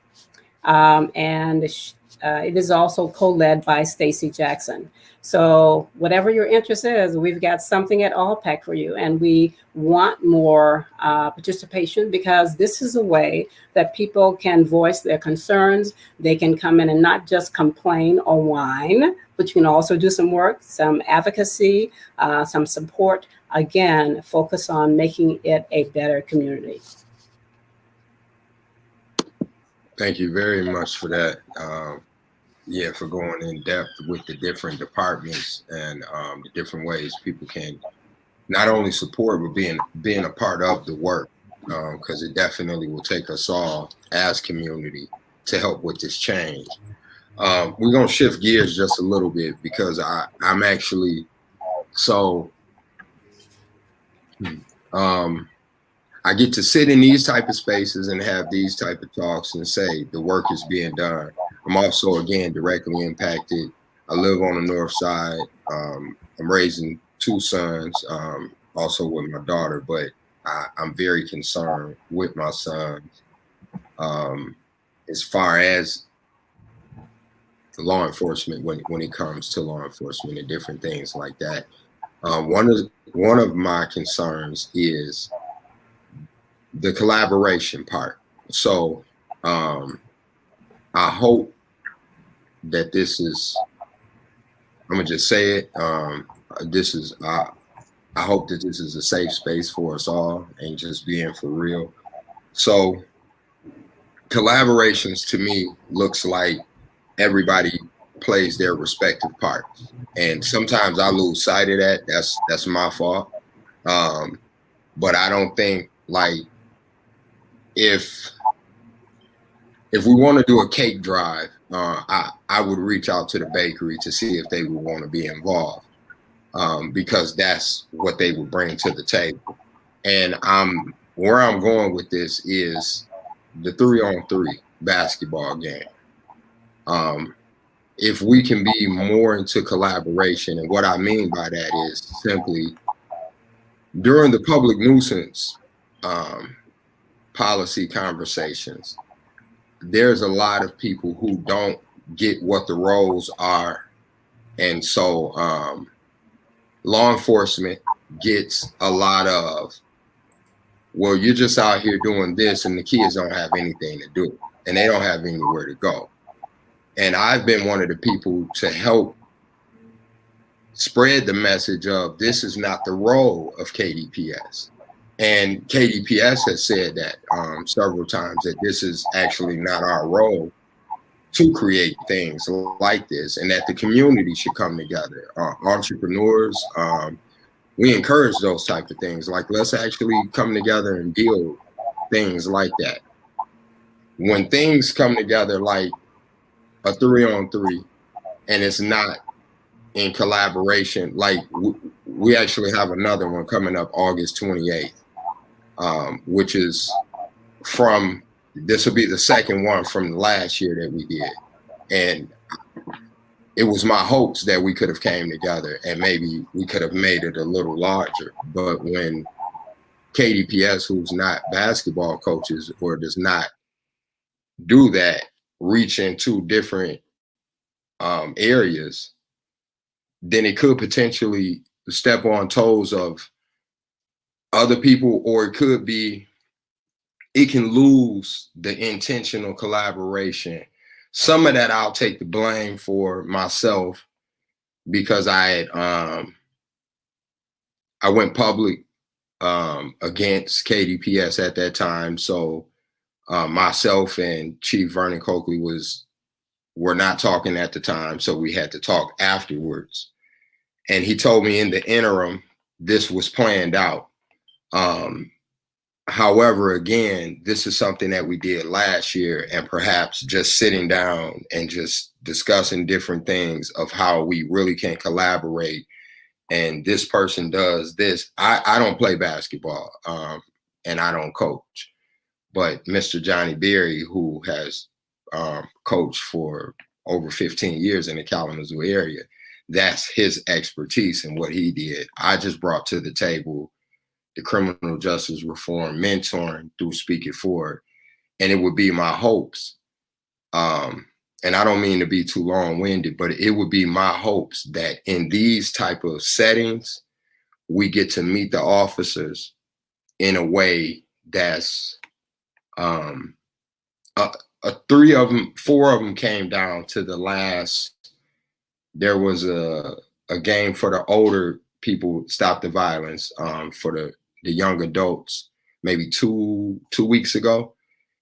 And it is also co-led by Stacy Jackson. So whatever your interest is, we've got something at ALLPAC for you. And we want more participation, because this is a way that people can voice their concerns. They can come in and not just complain or whine, but you can also do some work, some advocacy, some support. Again, focus on making it a better community. Thank you very much for that. Yeah, for going in depth with the different departments and the different ways people can not only support, but being a part of the work, because it definitely will take us all as community to help with this change. We're gonna shift gears just a little bit, because I'm actually I get to sit in these type of spaces and have these type of talks and say the work is being done. I'm also, again, directly impacted. I live on the north side. I'm raising 2 sons, also with my daughter, but I'm very concerned with my sons as far as law enforcement, when it comes to law enforcement and different things like that. One of my concerns is the collaboration part. So I hope that this is, I'm gonna just say it, I hope that this is a safe space for us all and just being for real. So collaborations to me looks like everybody plays their respective parts. And sometimes I lose sight of that. That's my fault. But I don't think, like, if we want to do a cake drive, I would reach out to the bakery to see if they would want to be involved, because that's what they would bring to the table. And where I'm going with this is the 3-on-3 basketball game. If we can be more into collaboration, and what I mean by that is simply during the public nuisance policy conversations, there's a lot of people who don't get what the roles are. And so law enforcement gets a lot of, well, you're just out here doing this and the kids don't have anything to do and they don't have anywhere to go. And I've been one of the people to help spread the message of this is not the role of KDPS. And KDPS has said that several times, that this is actually not our role to create things like this, and that the community should come together. Entrepreneurs, we encourage those type of things. Like, let's actually come together and build things like that. When things come together like a 3-on-3 and it's not in collaboration, like we actually have another one coming up August 28th. Which is this will be the second one from last year that we did. And it was my hopes that we could have came together and maybe we could have made it a little larger. But when KDPS, who's not basketball coaches or does not do that, reach into different areas, then it could potentially step on toes of other people, or it can lose the intentional collaboration. Some of that I'll take the blame for myself, because I went public against KDPS at that time. So myself and Chief Vernon Coakley were not talking at the time, so we had to talk afterwards. And he told me in the interim this was planned out. However, again, this is something that we did last year, and perhaps just sitting down and just discussing different things of how we really can collaborate. And this person does this. I don't play basketball, and I don't coach, but Mr. Johnny Berry, who has coached for over 15 years in the Kalamazoo area, that's his expertise and what he did. I just brought to the table the criminal justice reform mentoring through Speak It Forward. And it would be my hopes, and I don't mean to be too long-winded, but it would be my hopes that in these type of settings, we get to meet the officers in a way that's four of them came down to the last. There was a game for the older people, Stop the Violence, for the young adults, maybe two weeks ago,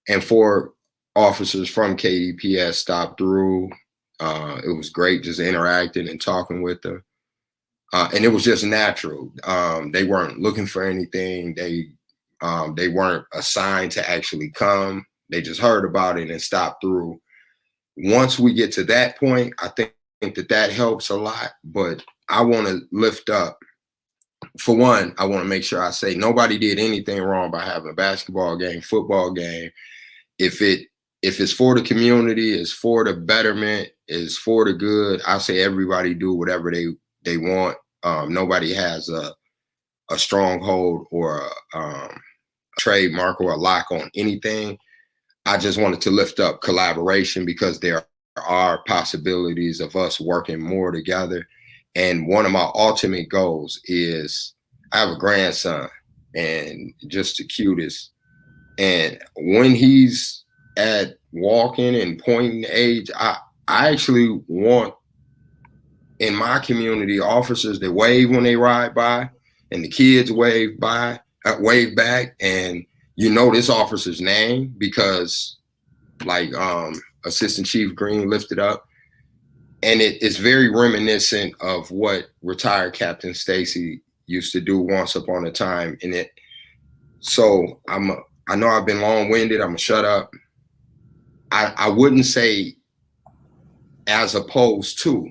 and 4 officers from KDPS stopped through. It was great just interacting and talking with them. And it was just natural. They weren't looking for anything. They weren't assigned to actually come. They just heard about it and stopped through. Once we get to that point, I think that helps a lot. But I want to lift up, for one, I want to make sure I say nobody did anything wrong by having a basketball game, football game. If it's for the community, it's for the betterment, it's for the good, I say everybody do whatever they want. Nobody has a stronghold or a trademark or a lock on anything. I just wanted to lift up collaboration because there are possibilities of us working more together. And one of my ultimate goals is, I have a grandson and just the cutest. And when he's at walking and pointing age, I actually want in my community officers that wave when they ride by, and the kids wave back, and you know this officer's name because, like Assistant Chief Green lifted up, and it's very reminiscent of what retired Captain Stacy used to do once upon a time. So I know I've been long-winded. I'm gonna shut up. I wouldn't say as opposed to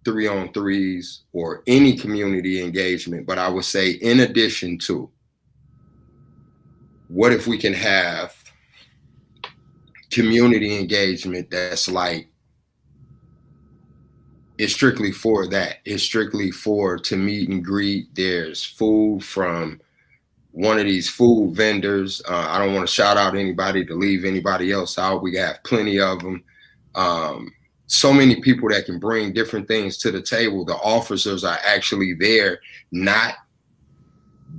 3-on-3s or any community engagement, but I would say in addition to, what if we can have community engagement that's like, it's strictly for that. It's strictly to meet and greet. There's food from one of these food vendors. I don't want to shout out anybody to leave anybody else out. We have plenty of them. So many people that can bring different things to the table. The officers are actually there, not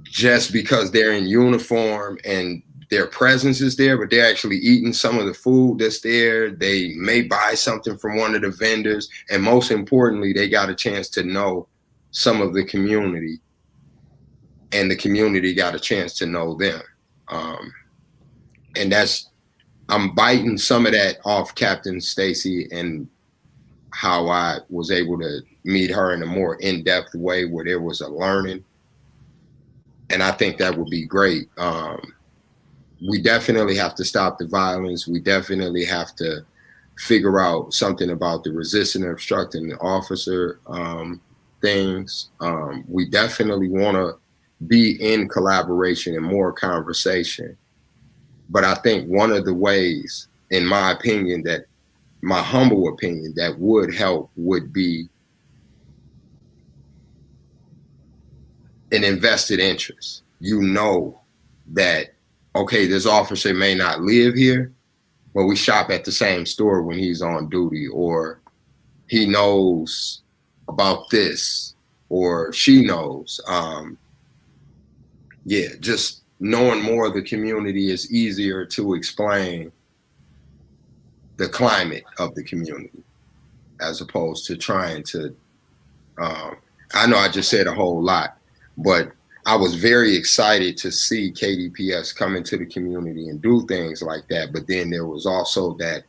just because they're in uniform and their presence is there, but they're actually eating some of the food that's there. They may buy something from one of the vendors. And most importantly, they got a chance to know some of the community, and the community got a chance to know them. And I'm biting some of that off Captain Stacy and how I was able to meet her in a more in-depth way where there was a learning. And I think that would be great. We definitely have to stop the violence. We definitely have to figure out something about the resisting and obstructing the officer things. We definitely want to be in collaboration and more conversation. But I think one of the ways, in my opinion, my humble opinion, that would help would be an invested interest. You know that, okay, this officer may not live here, but we shop at the same store when he's on duty, or he knows about this, or she knows. Yeah, just knowing more of the community is easier to explain the climate of the community, as opposed to trying to, I know I just said a whole lot, but I was very excited to see KDPS come into the community and do things like that. But then there was also that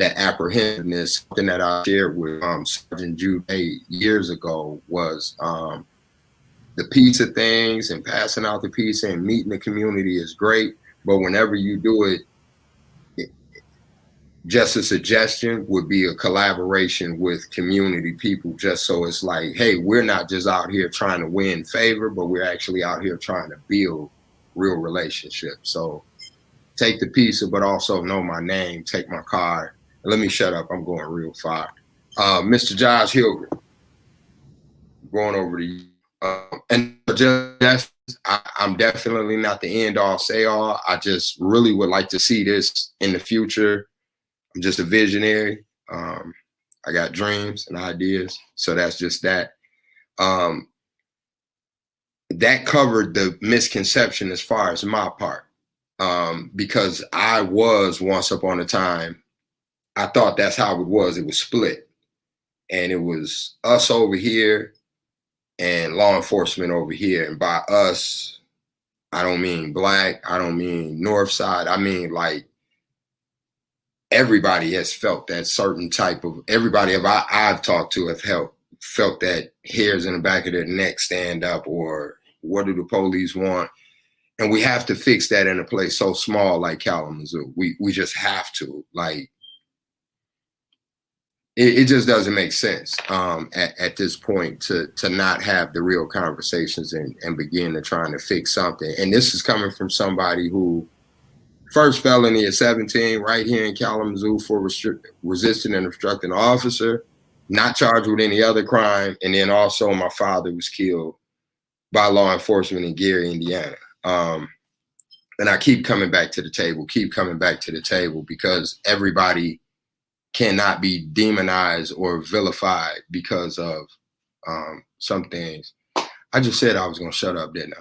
apprehensiveness. Something that I shared with Sergeant Jude years ago was the pizza things and passing out the pizza and meeting the community is great. But whenever you do it, just a suggestion would be a collaboration with community people, just so it's like, hey, we're not just out here trying to win favor, but we're actually out here trying to build real relationships. So take the pizza, but also know my name, take my card. Let me shut up, I'm going real far. Mr. Josh Hilgert, going over to you. And just I'm definitely not the end all say all. I just really would like to see this in the future. I'm just a visionary. I got dreams and ideas. So that's just that. That covered the misconception as far as my part. Because I was once upon a time, I thought that's how it was. It was split. And it was us over here and law enforcement over here. And by us, I don't mean Black, I don't mean North Side. I mean, like, everybody has felt that certain type of, everybody I've talked to have felt that hairs in the back of their neck stand up, or what do the police want? And we have to fix that in a place so small like Kalamazoo. We just have to. Like, it just doesn't make sense at this point to not have the real conversations and begin to trying to fix something. And this is coming from somebody who first felony at 17 right here in Kalamazoo for resisting and obstructing an officer, not charged with any other crime. And then also my father was killed by law enforcement in Gary, Indiana. And I keep coming back to the table, because everybody cannot be demonized or vilified because of some things. I just said I was going to shut up, didn't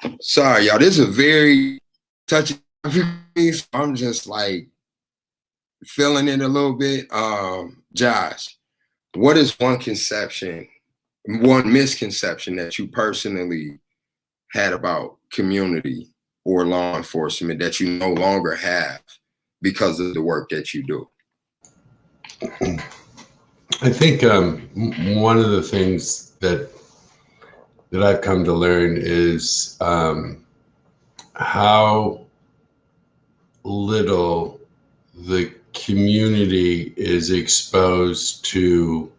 I? Sorry, y'all. This is a very touchy topic. So I'm just like feeling it a little bit. Josh, what is one misconception that you personally had about community or law enforcement that you no longer have because of the work that you do? I think one of the things that I've come to learn is how little the community is exposed to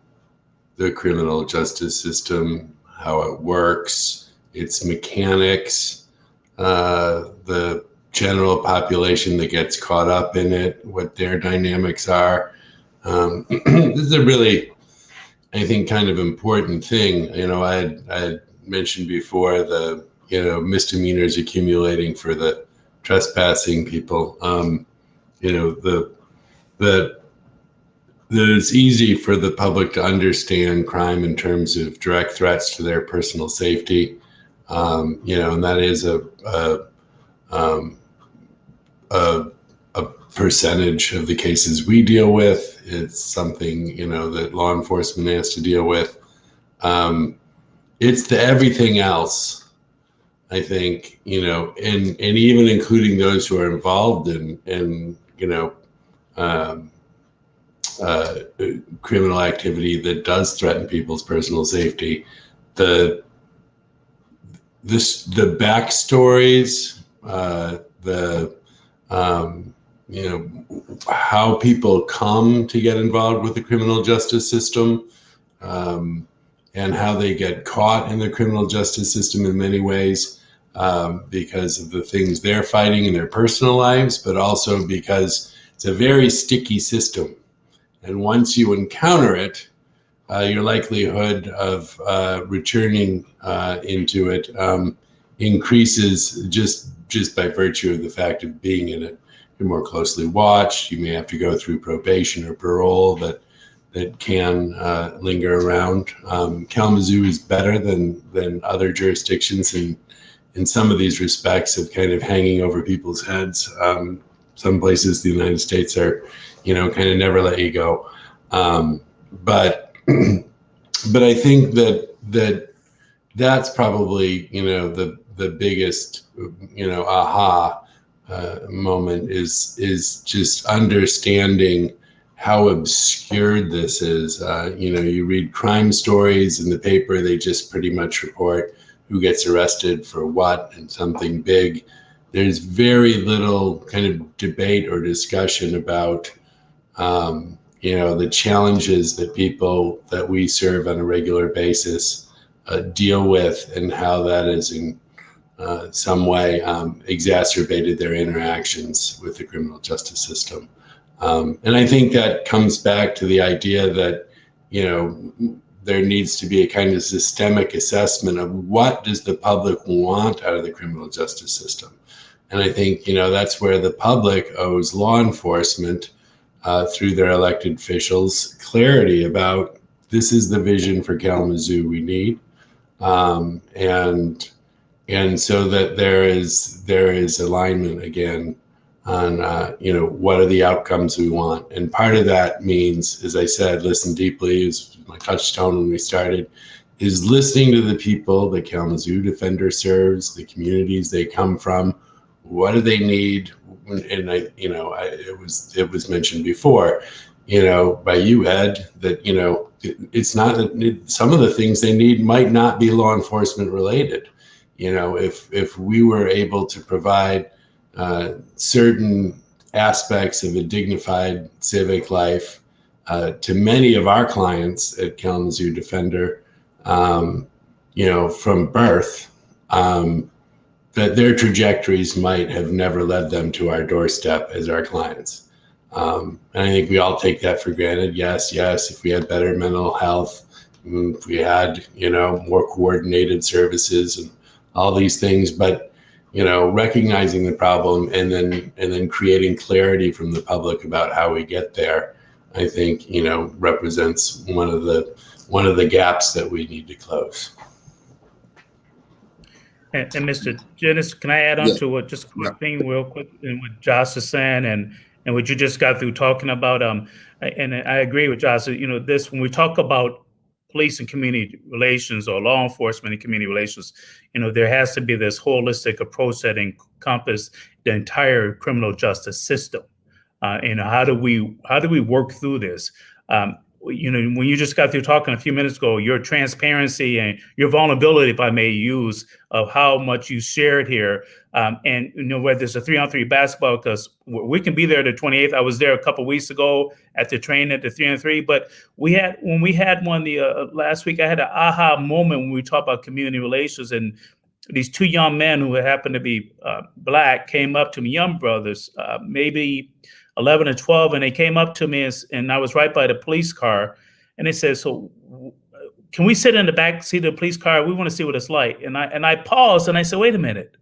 the criminal justice system, how it works, its mechanics, the general population that gets caught up in it, what their dynamics are. This is a really, I think, kind of important thing. You know, I had mentioned before the, misdemeanors accumulating for the trespassing people. That it's easy for the public to understand crime in terms of direct threats to their personal safety. And that is a percentage of the cases we deal with. It's something, that law enforcement has to deal with. It's the everything else, I think, and even including those who are involved in criminal activity that does threaten people's personal safety. The backstories, how people come to get involved with the criminal justice system, and how they get caught in the criminal justice system in many ways, because of the things they're fighting in their personal lives, but also because it's a very sticky system. And once you encounter it, your likelihood of returning into it increases just by virtue of the fact of being in it. You're more closely watched. You may have to go through probation or parole that can linger around. Kalamazoo is better than other jurisdictions in some of these respects of kind of hanging over people's heads. Some places in the United States are, kind of never let you go. But I think that's probably, the biggest, aha moment is just understanding how obscured this is. You read crime stories in the paper, they just pretty much report who gets arrested for what and something big. There's very little kind of debate or discussion about, the challenges that people that we serve on a regular basis deal with, and how that is in some way exacerbated their interactions with the criminal justice system. And I think that comes back to the idea that, there needs to be a kind of systemic assessment of what does the public want out of the criminal justice system. And I think, that's where the public owes law enforcement through their elected officials clarity about this is the vision for Kalamazoo we need. And so that there is alignment again on what are the outcomes we want. And part of that means, as I said, listen deeply, is my touchstone when we started, is listening to the people that Kalamazoo Defender serves, the communities they come from. What do they need? And it was mentioned before, by you, Ed, that it's not that some of the things they need might not be law enforcement related. If we were able to provide certain aspects of a dignified civic life to many of our clients at Kalamazoo Defender, from birth, that their trajectories might have never led them to our doorstep as our clients. And I think we all take that for granted. Yes, if we had better mental health, if we had, more coordinated services and all these things, but, recognizing the problem and then creating clarity from the public about how we get there, I think, represents one of the gaps that we need to close. And Mr. Jennings, can I add on to what just a quick thing real quick and what Josh is saying and what you just got through talking about? And I agree with Josh, this, when we talk about police and community relations or law enforcement and community relations, there has to be this holistic approach that encompasses the entire criminal justice system. How do we work through this? When you just got through talking a few minutes ago, your transparency and your vulnerability, if I may use, of how much you shared here, and whether it's a 3-on-3 basketball, because we can be there the 28th. I was there a couple of weeks ago at the training at the 3-on-3, but when we had one last week, I had an aha moment when we talked about community relations, and these two young men who happened to be Black came up to me, young brothers, maybe 11 or 12, and they came up to me and I was right by the police car, and they said, "So can we sit in the back seat of the police car? We want to see what it's like." And I paused and I said, "Wait a minute.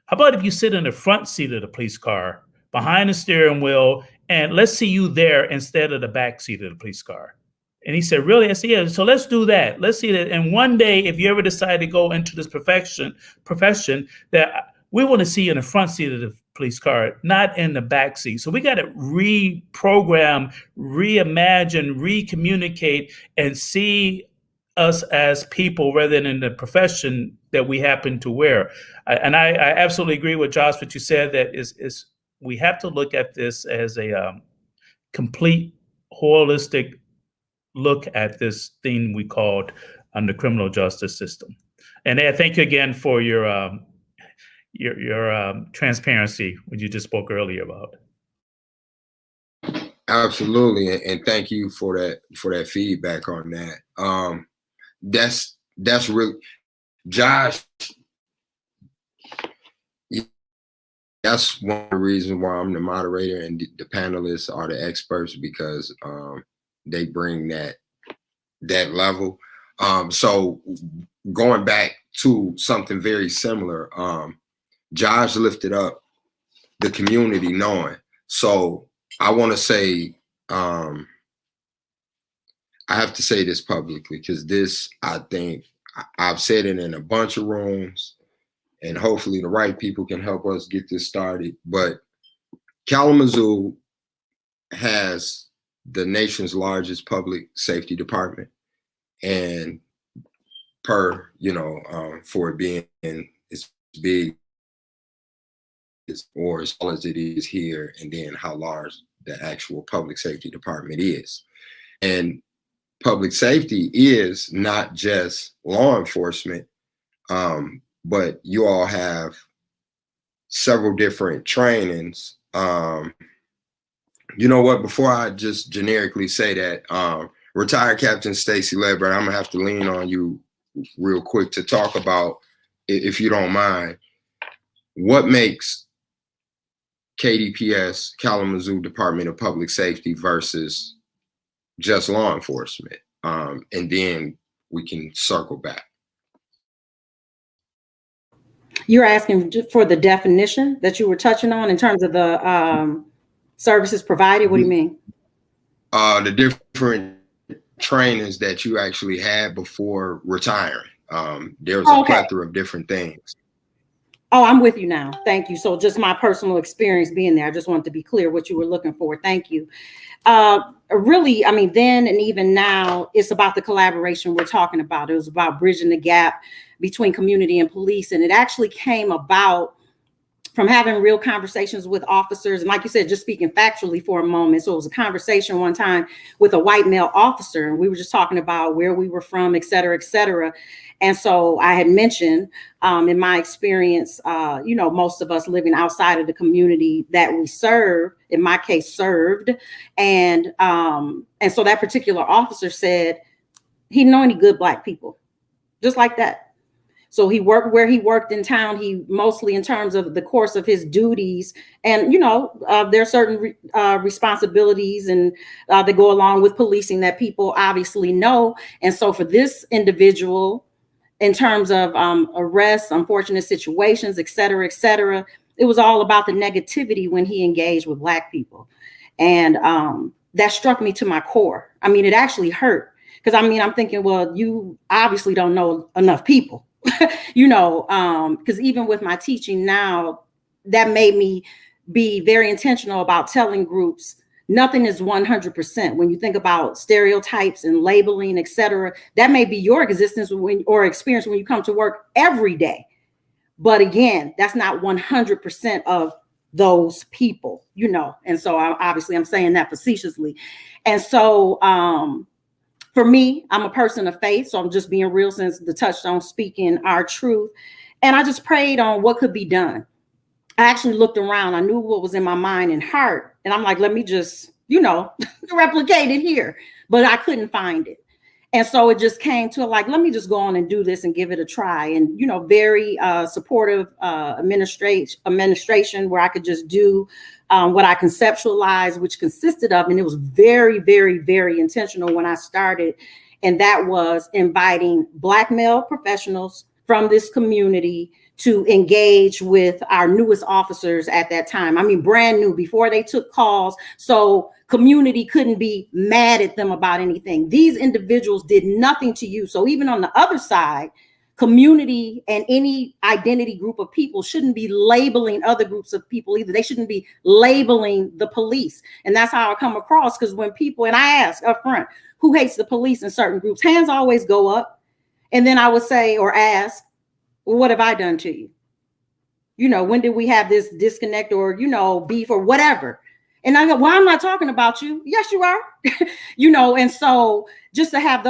How about if you sit in the front seat of the police car behind the steering wheel and let's see you there instead of the back seat of the police car?" And he said, "Really?" I said, "Yeah, so let's do that. Let's see that. And one day, if you ever decide to go into this profession, that we want to see you in the front seat of the police car, not in the back seat." So we got to reprogram, reimagine, recommunicate, and see us as people rather than the profession that we happen to wear. And I absolutely agree with Josh, what you said, that is we have to look at this as a complete, holistic look at this thing we called the criminal justice system. And Ed, thank you again for your transparency, what you just spoke earlier about. Absolutely, and thank you for that feedback on that. That's really, Josh. That's one of the reasons why I'm the moderator and the panelists are the experts, because they bring that level. So going back to something very similar, Josh lifted up the community knowing. So I want to say, I have to say this publicly, because this, I think, I've said it in a bunch of rooms, and hopefully the right people can help us get this started. But Kalamazoo has the nation's largest public safety department, and for it being as big or as tall as it is here, and then how large the actual public safety department is. And public safety is not just law enforcement, but you all have several different trainings. You know what, before I just generically say that, retired Captain Stacy Ledbetter, I'm gonna have to lean on you real quick to talk about, if you don't mind, what makes KDPS, Kalamazoo Department of Public Safety, versus just law enforcement. and then we can circle back. You're asking for the definition that you were touching on in terms of the services provided. What do you mean? The different trainings that you actually had before retiring. There's a plethora of different things. Oh, I'm with you now. Thank you. So just my personal experience being there. I just wanted to be clear what you were looking for. Thank you. Really, I mean, then and even now, it's about the collaboration we're talking about. It was about bridging the gap between community and police. And it actually came about from having real conversations with officers. And like you said, just speaking factually for a moment. So it was a conversation one time with a white male officer, and we were just talking about where we were from, et cetera, et cetera. And so I had mentioned in my experience, most of us living outside of the community that we serve, in my case, served. And so that particular officer said he didn't know any good Black people, just like that. So he worked where he worked in town. He mostly, in terms of the course of his duties, and there are certain responsibilities and that go along with policing that people obviously know. And so for this individual, in terms of arrests, unfortunate situations, et cetera, it was all about the negativity when he engaged with Black people, and that struck me to my core. I mean, it actually hurt, because I mean, I'm thinking, well, you obviously don't know enough people. Because even with my teaching now, that made me be very intentional about telling groups nothing is 100%. When you think about stereotypes and labeling, et cetera, that may be your existence or experience when you come to work every day. But again, that's not 100% of those people, and so I'm saying that facetiously. And so, for me, I'm a person of faith, so I'm just being real, since the touchstone speaking our truth. And I just prayed on what could be done. I actually looked around. I knew what was in my mind and heart. And I'm like, let me just, replicate it here. But I couldn't find it. And so it just came to like, let me just go on and do this and give it a try. And, very supportive administration where I could just do what I conceptualized, which consisted of, and it was very, very, very intentional when I started. And that was inviting Black male professionals from this community to engage with our newest officers at that time. I mean, brand new, before they took calls. So community couldn't be mad at them about anything. These individuals did nothing to you. So even on the other side, community and any identity group of people shouldn't be labeling other groups of people either. They shouldn't be labeling the police. And that's how I come across, because when people, and I ask up front, who hates the police in certain groups, hands always go up. And then I would say or ask, well, what have I done to you? When did we have this disconnect or, beef or whatever? And I go, well, I'm not talking about you. Yes, you are. And so just to have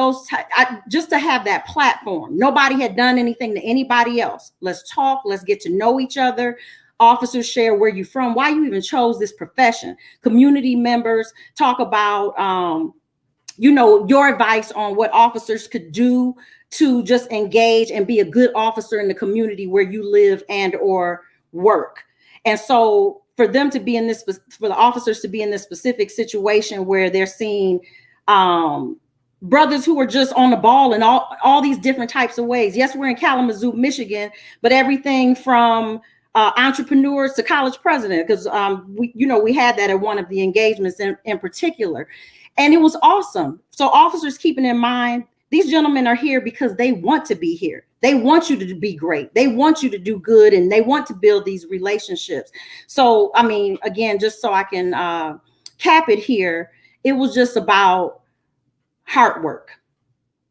just to have that platform, nobody had done anything to anybody else. Let's talk. Let's get to know each other. Officers share where you're from, why you even chose this profession. Community members talk about, your advice on what officers could do to just engage and be a good officer in the community where you live and or work. And so for them to be in this, for the officers to be in this specific situation where they're seeing brothers who are just on the ball in all these different types of ways. Yes, we're in Kalamazoo, Michigan, but everything from entrepreneurs to college president, because we had that at one of the engagements in particular. And it was awesome. So officers keeping in mind, these gentlemen are here because they want to be here. They want you to be great. They want you to do good, and they want to build these relationships. So, I mean, again, just so I can cap it here, it was just about hard work.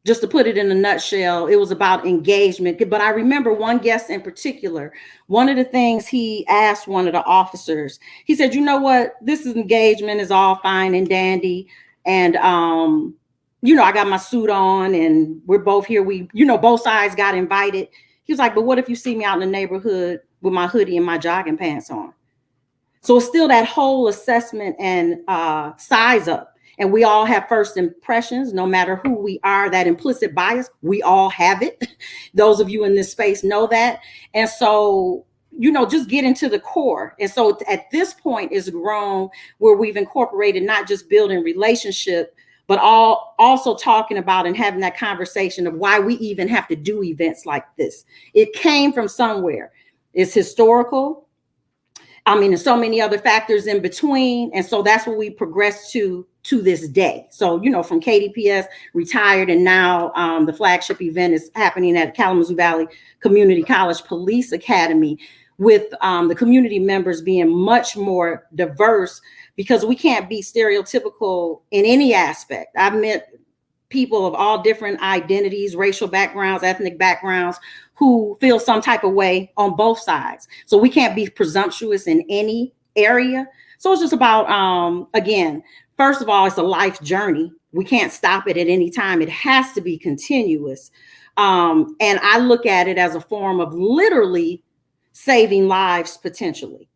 Just to put it in a nutshell, it was about engagement. But I remember one guest in particular, one of the things he asked one of the officers, he said, you know what, this engagement is all fine and dandy. And, I got my suit on and we're both here. Both sides got invited. He was like, but what if you see me out in the neighborhood with my hoodie and my jogging pants on? So it's still that whole assessment and size up. And we all have first impressions, no matter who we are. That implicit bias, we all have it. Those of you in this space know that. And so, just get into the core. And so at this point it's grown where we've incorporated not just building relationship, but also talking about and having that conversation of why we even have to do events like this. It came from somewhere. It's historical. I mean, there's so many other factors in between. And so that's what we progressed to this day. So, you know, from KDPS retired, and now the flagship event is happening at Kalamazoo Valley Community College Police Academy, with the community members being much more diverse, because we can't be stereotypical in any aspect. I've met people of all different identities, racial backgrounds, ethnic backgrounds, who feel some type of way on both sides. So we can't be presumptuous in any area. So it's just about, again, first of all, it's a life journey. We can't stop it at any time. It has to be continuous. And I look at it as a form of literally saving lives potentially.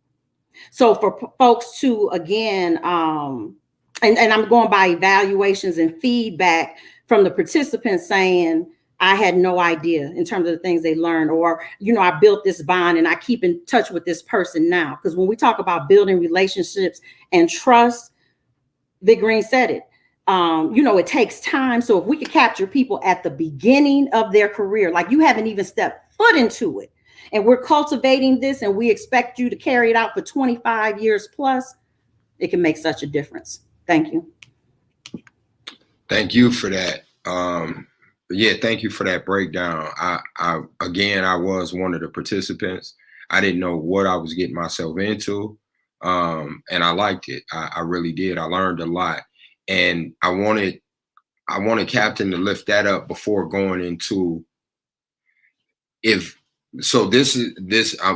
So for folks to, again, and I'm going by evaluations and feedback from the participants saying, I had no idea in terms of the things they learned, or, you know, I built this bond and I keep in touch with this person now. Because when we talk about building relationships and trust, Vic Green said it, you know, it takes time. So if we could capture people at the beginning of their career, like you haven't even stepped foot into it, and we're cultivating this and we expect you to carry it out for 25 years plus, it can make such a difference. Thank you. Thank you for that. Yeah, thank you for that breakdown. I was one of the participants. I didn't know what I was getting myself into, and I liked it. I really did. I learned a lot, and I wanted Captain to lift that up before going into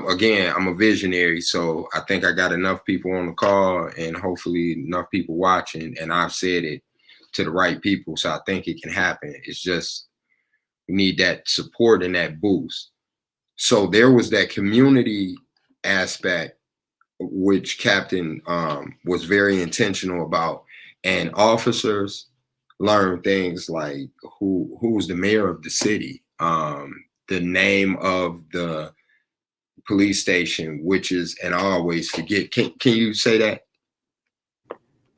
again, I'm a visionary, so I think I got enough people on the call and hopefully enough people watching, and I've said it to the right people, so I think it can happen. It's just we need that support and that boost. So there was that community aspect, which Captain was very intentional about, and officers learn things like who's the mayor of the city, the name of the police station, which is, and I always forget. Can you say that?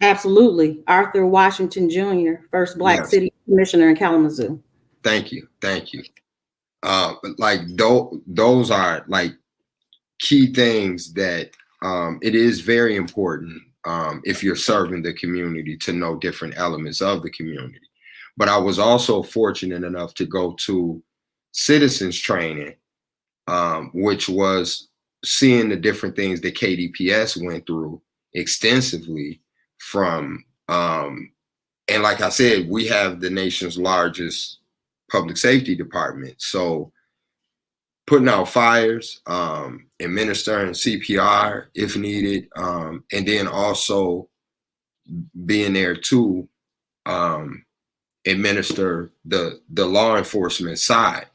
Absolutely. Arthur Washington Jr., first Black city commissioner in Kalamazoo. Thank you. Like those are like key things that it is very important if you're serving the community to know different elements of the community. But I was also fortunate enough to go to citizens training, which was seeing the different things that KDPS went through extensively from, and like I said, we have the nation's largest public safety department. So putting out fires, administering CPR if needed, and then also being there to administer the law enforcement side.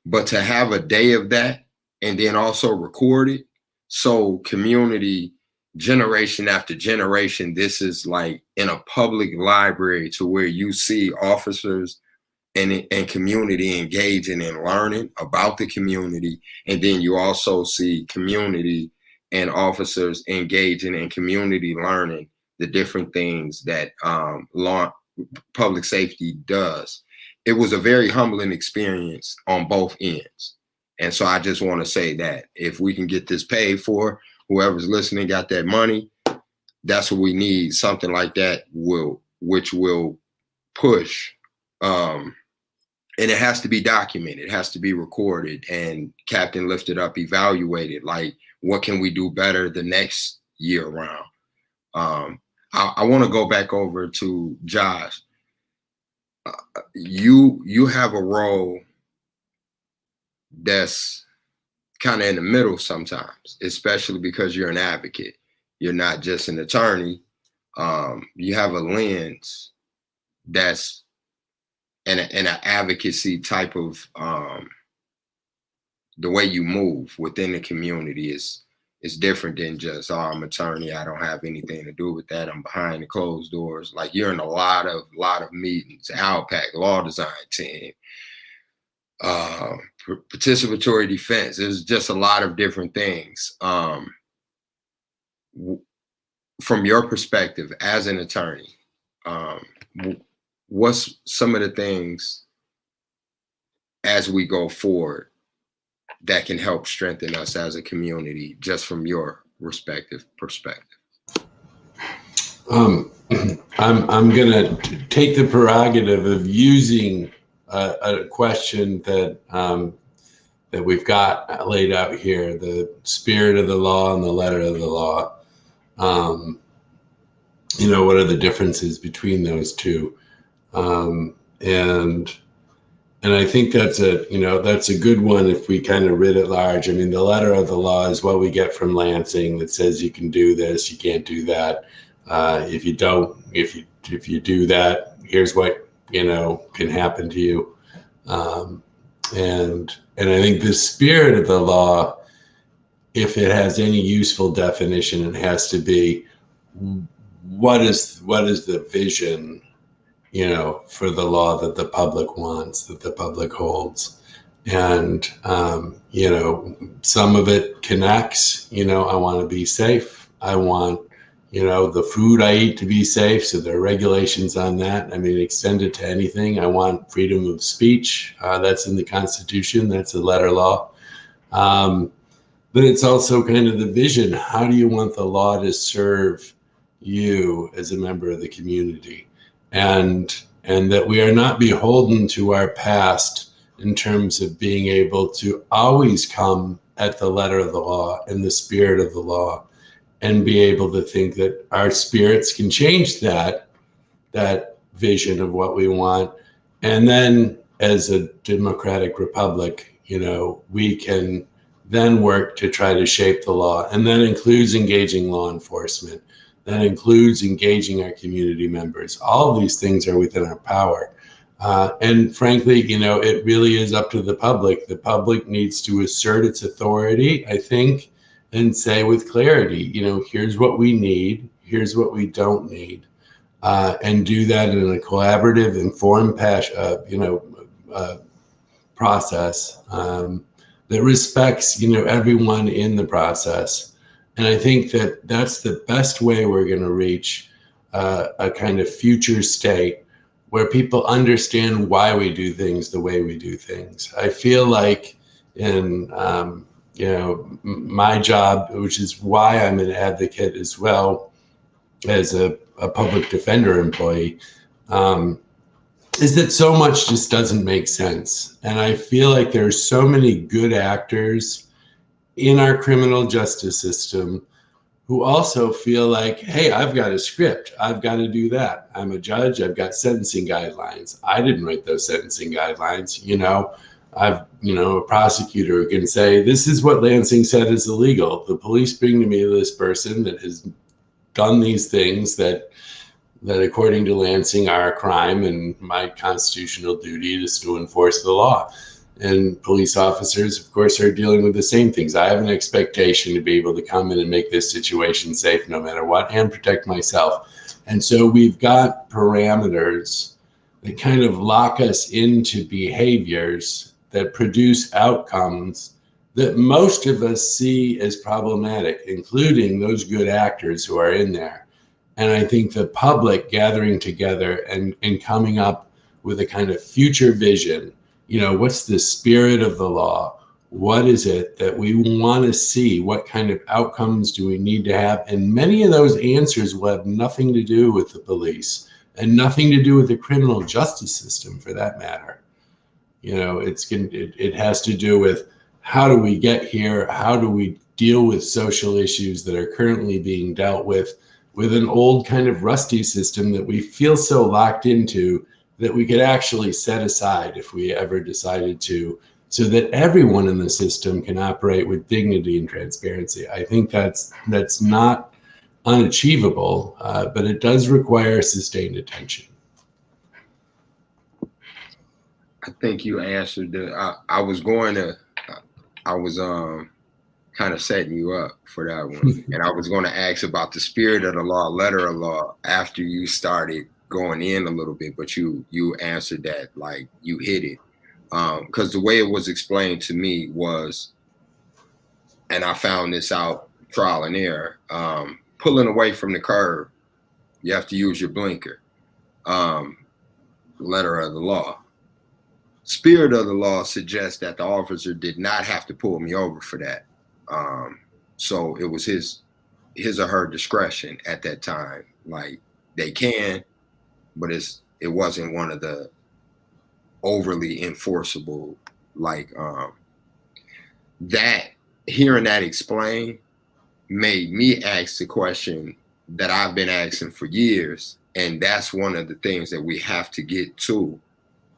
But to have a day of that and then also record it, so community, generation after generation, this is like in a public library to where you see officers and community engaging and learning about the community. And then you also see community and officers engaging in community learning the different things that public safety does. It was a very humbling experience on both ends. And so I just want to say that if we can get this paid for, whoever's listening got that money, that's what we need. Something like that which will push. And it has to be documented, it has to be recorded, and Captain lifted up, evaluated, like, what can we do better the next year around? I want to go back over to Josh. You have a role that's kind of in the middle sometimes, especially because you're an advocate. You're not just an attorney. You have a lens that's and an advocacy type of the way you move within the community is different than just, oh, I'm an attorney, I don't have anything to do with that, I'm behind the closed doors. Like, you're in a lot of meetings, ALPAC, law design team, participatory defense. There's just a lot of different things. From your perspective as an attorney, what's some of the things as we go forward that can help strengthen us as a community, just from your respective perspective? I'm gonna take the prerogative of using a question that that we've got laid out here: the spirit of the law and the letter of the law. You know, what are the differences between those two? And I think that's a good one if we kind of read it large. I mean, the letter of the law is what we get from Lansing that says you can do this, you can't do that. If you do that, here's what can happen to you. And I think the spirit of the law, if it has any useful definition, it has to be what is the vision, for the law that the public wants, that the public holds. And, some of it connects, I want to be safe. I want, the food I eat to be safe. So there are regulations on that. I mean, extend it to anything. I want freedom of speech. That's in the Constitution. That's a letter law. But it's also kind of the vision. How do you want the law to serve you as a member of the community? And that we are not beholden to our past in terms of being able to always come at the letter of the law and the spirit of the law, and be able to think that our spirits can change that vision of what we want. And then as a democratic republic, we can then work to try to shape the law. And that includes engaging law enforcement. That includes engaging our community members. All of these things are within our power. And frankly, it really is up to the public. The public needs to assert its authority, I think, and say with clarity, here's what we need, here's what we don't need, and do that in a collaborative, informed process that respects, everyone in the process. And I think that that's the best way we're going to reach a kind of future state where people understand why we do things the way we do things. I feel like in my job, which is why I'm an advocate as well as a public defender employee, is that so much just doesn't make sense. And I feel like there's so many good actors in our criminal justice system who also feel like, hey, I've got a script, I've got to do that. I'm a judge, I've got sentencing guidelines. I didn't write those sentencing guidelines. I've, a prosecutor who can say, this is what Lansing said is illegal. The police bring to me this person that has done these things that according to Lansing are a crime, and my constitutional duty is to enforce the law. And police officers, of course, are dealing with the same things. I have an expectation to be able to come in and make this situation safe no matter what, and protect myself. And so we've got parameters that kind of lock us into behaviors that produce outcomes that most of us see as problematic, including those good actors who are in there. And I think the public gathering together and coming up with a kind of future vision, what's the spirit of the law? What is it that we want to see? What kind of outcomes do we need to have? And many of those answers will have nothing to do with the police and nothing to do with the criminal justice system, for that matter. It has to do with, how do we get here? How do we deal with social issues that are currently being dealt with an old kind of rusty system that we feel so locked into that we could actually set aside if we ever decided to, so that everyone in the system can operate with dignity and transparency. I think that's not unachievable, but it does require sustained attention. I think you answered I was kind of setting you up for that one. And I was going to ask about the spirit of the law, letter of law, after you started going in a little bit, but you answered that, like you hit it. Because the way it was explained to me was, and I found this out trial and error, pulling away from the curb, you have to use your blinker. letter of the law. Spirit of the law suggests that the officer did not have to pull me over for that. So it was his or her discretion at that time. Like, they can, but it wasn't one of the overly enforceable, like, that. Hearing that explained made me ask the question that I've been asking for years. And that's one of the things that we have to get to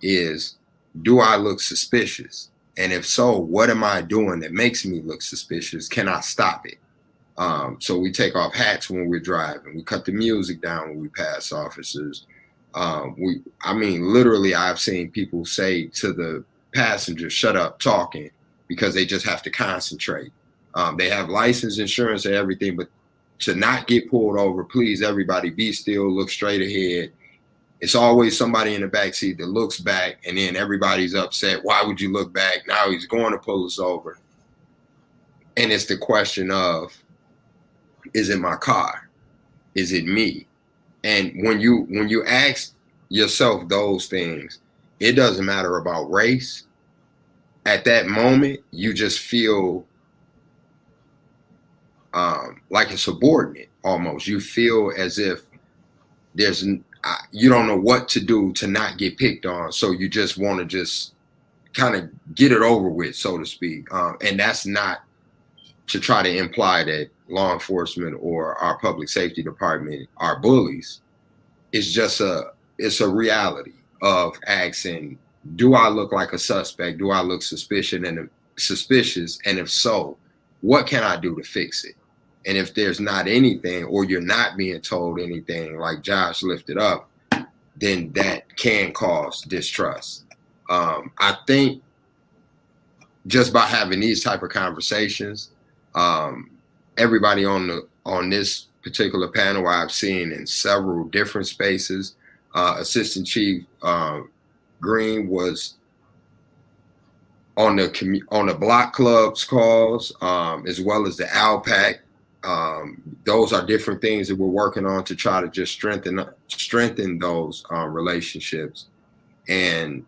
is, do I look suspicious? And if so, what am I doing that makes me look suspicious? Can I stop it? So we take off hats when we're driving. We cut the music down when we pass officers. Literally, I've seen people say to the passenger, shut up talking, because they just have to concentrate. They have license, insurance, and everything, but to not get pulled over, please, everybody, be still, look straight ahead. It's always somebody in the backseat that looks back, and then everybody's upset. Why would you look back? Now he's going to pull us over. And it's the question of, is it my car? Is it me? And when you ask yourself those things, it doesn't matter about race. At that moment, you just feel like a subordinate almost. You feel as if you don't know what to do to not get picked on. So you just want to just kind of get it over with, so to speak. And that's not to try to imply that law enforcement or our public safety department are bullies. It's just it's a reality of asking, do I look like a suspect? Do I look suspicious? And if so, what can I do to fix it? And if there's not anything, or you're not being told anything, like Josh lifted up, then that can cause distrust. I think just by having these type of conversations, everybody on this particular panel I've seen in several different spaces. Assistant Chief Green was on the block clubs calls, as well as the ALPAC. Those are different things that we're working on to try to just strengthen those relationships. And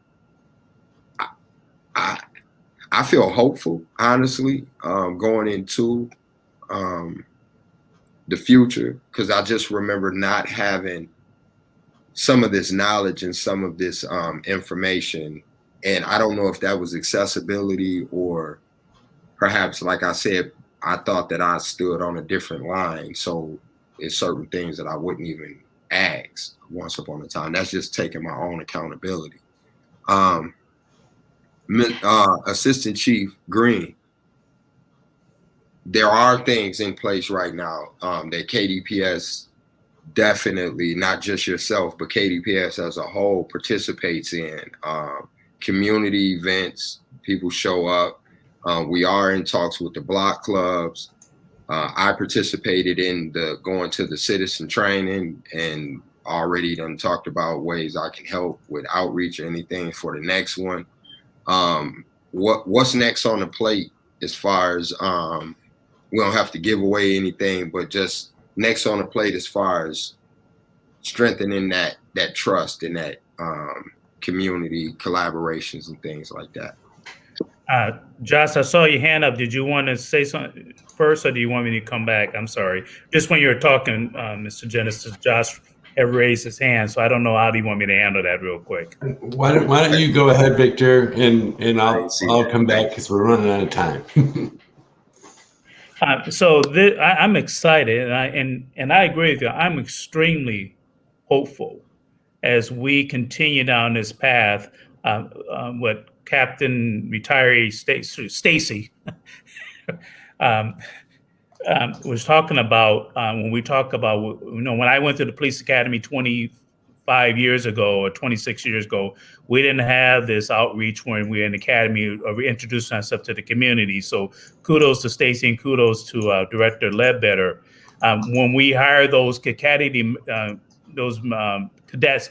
I feel hopeful, honestly, going into the future, because I just remember not having some of this knowledge and some of this information. And I don't know if that was accessibility, or perhaps, like I said, I thought that I stood on a different line. So it's certain things that I wouldn't even ask once upon a time. That's just taking my own accountability. Assistant Chief Green, there are things in place right now that KDPS definitely, not just yourself, but KDPS as a whole participates in. Community events, people show up. We are in talks with the block clubs. I participated in going to the citizen training, and already done talked about ways I can help with outreach or anything for the next one. What's next on the plate, as far as we don't have to give away anything, but just next on the plate as far as strengthening that trust and that community collaborations and things like that. Josh, I saw your hand up. Did you want to say something first, or do you want me to come back? I'm sorry. Just when you were talking, Mr. Genesis, Josh had raised his hand, so I don't know how do you want me to handle that real quick. Why don't you go ahead, Victor, and I'll come back because we're running out of time. I'm excited, and I agree with you. I'm extremely hopeful as we continue down this path. What Captain retiree Stacy was talking about when we talk about, when I went to the police academy 25 years ago or 26 years ago, we didn't have this outreach when we were in the academy or introducing ourselves to the community. So kudos to Stacy and kudos to Director Ledbetter. When we hire those cadets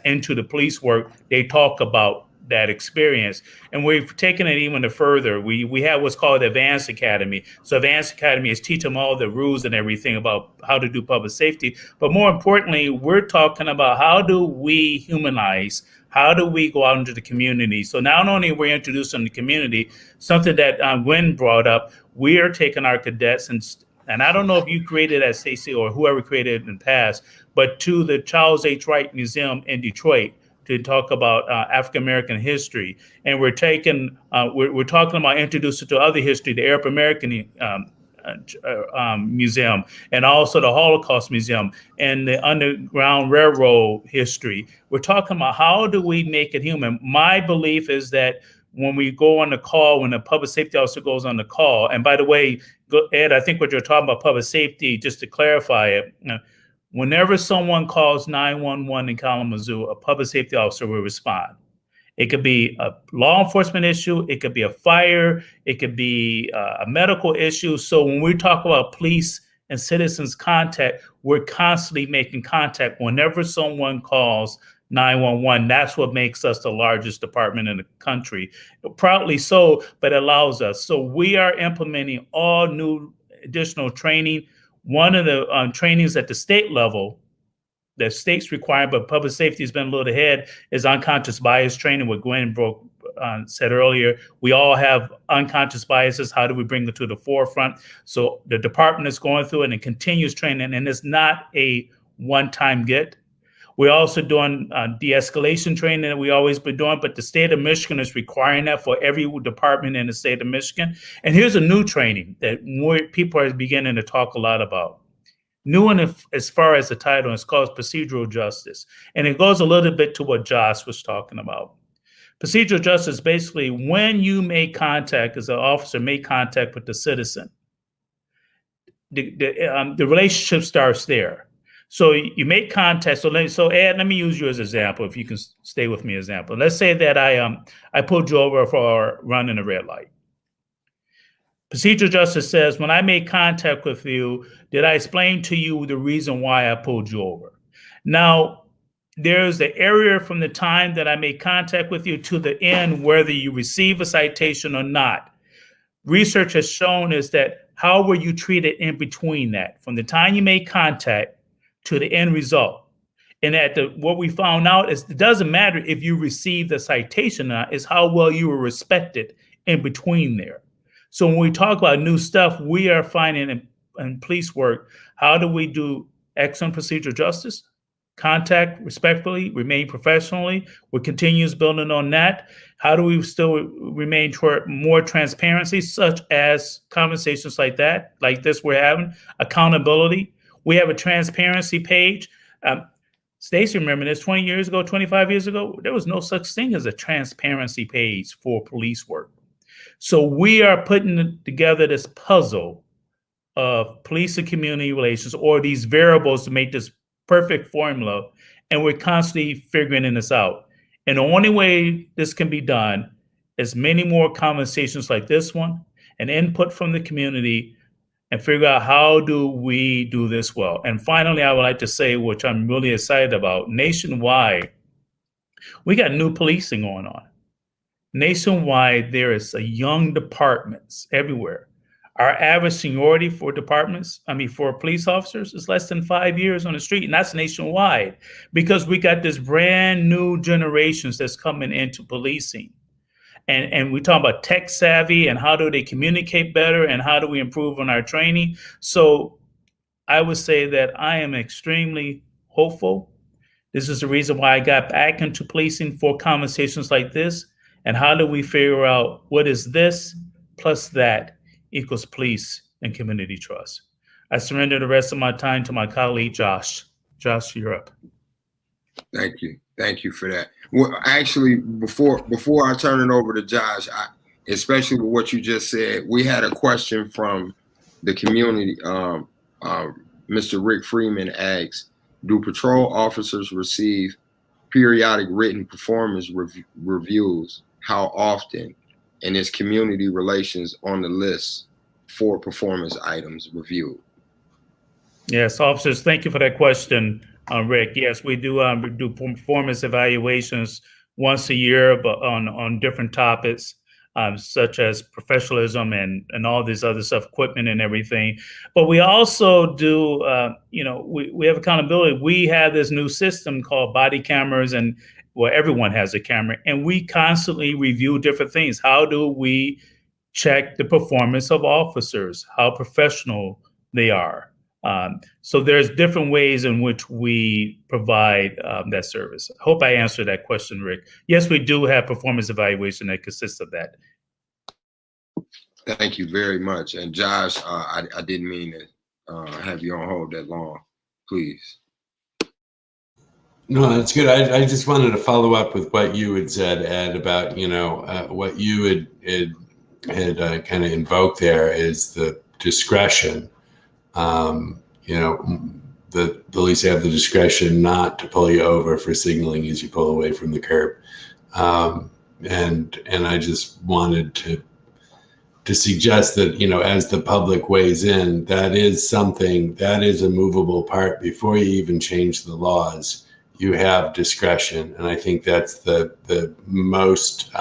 into the police work, they talk about that experience, and we've taken it even further. We have what's called Advanced Academy. So Advanced Academy is teach them all the rules and everything about how to do public safety. But more importantly, we're talking about how do we humanize, How do we go out into the community? So not only are we introducing the community, something that Gwen brought up, we are taking our cadets and I don't know if you created that, Stacey, or whoever created it in the past, but to the Charles H. Wright Museum in Detroit to talk about African American history, and we're talking about introducing to other history, the Arab American Museum, and also the Holocaust Museum and the Underground Railroad history. We're talking about how do we make it human. My belief is that when we go on the call, when a public safety officer goes on the call, and by the way, Ed, I think what you're talking about public safety, just to clarify it, whenever someone calls 911 in Kalamazoo, a public safety officer will respond. It could be a law enforcement issue. It could be a fire. It could be a medical issue. So when we talk about police and citizens contact, we're constantly making contact. Whenever someone calls 911, that's what makes us the largest department in the country. Proudly so, but it allows us. So we are implementing all new additional training. One of the trainings at the state level, the state's required, but public safety has been a little ahead, is unconscious bias training, what Gwen said earlier. We all have unconscious biases. How do we bring it to the forefront? So the department is going through it and continues training, and it's not a one-time get. We're also doing de-escalation training that we always been doing, but the state of Michigan is requiring that for every department in the state of Michigan. And here's a new training that people are beginning to talk a lot about. New one as far as the title, it's called procedural justice. And it goes a little bit to what Josh was talking about. Procedural justice, basically, when you make contact, as an officer, make contact with the citizen, the relationship starts there. So you make contact. So Ed, let me use you as an example, if you can stay with me as an example. Let's say that I pulled you over for running a red light. Procedural justice says, when I made contact with you, did I explain to you the reason why I pulled you over? Now, there's the area from the time that I made contact with you to the end, whether you receive a citation or not. Research has shown is that how were you treated in between that, from the time you made contact to the end result? And what we found out is it doesn't matter if you received a citation or not, it's how well you were respected in between there. So when we talk about new stuff, we are finding in police work, how do we do excellent procedural justice? Contact respectfully, remain professionally. We continue building on that. How do we still remain toward more transparency, such as conversations like that, like this we're having, accountability. We have a transparency page. Stacey, remember this 20 years ago, 25 years ago, there was no such thing as a transparency page for police work. So we are putting together this puzzle of police and community relations, or these variables to make this perfect formula, and we're constantly figuring this out. And the only way this can be done is many more conversations like this one, and input from the community, and figure out how do we do this well. And finally, I would like to say, which I'm really excited about, nationwide, we got new policing going on. Nationwide, there is young departments everywhere. Our average seniority for for police officers is less than 5 years on the street, and that's nationwide, because we got this brand new generations that's coming into policing. And we talk about tech savvy and how do they communicate better and how do we improve on our training. So I would say that I am extremely hopeful. This is the reason why I got back into policing, for conversations like this. And how do we figure out what is this plus that equals police and community trust? I surrender the rest of my time to my colleague, Josh. Josh, you're up. Thank you. Thank you for that. Well, actually, before I turn it over to Josh, especially with what you just said, we had a question from the community. Mr. Rick Freeman asks, do patrol officers receive periodic written performance reviews? How often? And is community relations on the list for performance items reviewed? Yes, officers, thank you for that question, Rick. Yes, we do performance evaluations once a year, but on different topics, such as professionalism and all this other stuff, equipment and everything. But we also do, we have accountability. We have this new system called body cameras, and well, everyone has a camera, and we constantly review different things. How do we check the performance of officers, how professional they are? So there's different ways in which we provide that service. I hope I answered that question, Rick. Yes, we do have performance evaluation that consists of that. Thank you very much. And Josh, I didn't mean to have you on hold that long. Please. No, that's good. I just wanted to follow up with what you had said, Ed, about, what you had kind of invoked there is the discretion. The police have the discretion not to pull you over for signaling as you pull away from the curb. And I just wanted to suggest that, as the public weighs in, that is a movable part. Before you even change the laws, you have discretion. And I think that's the most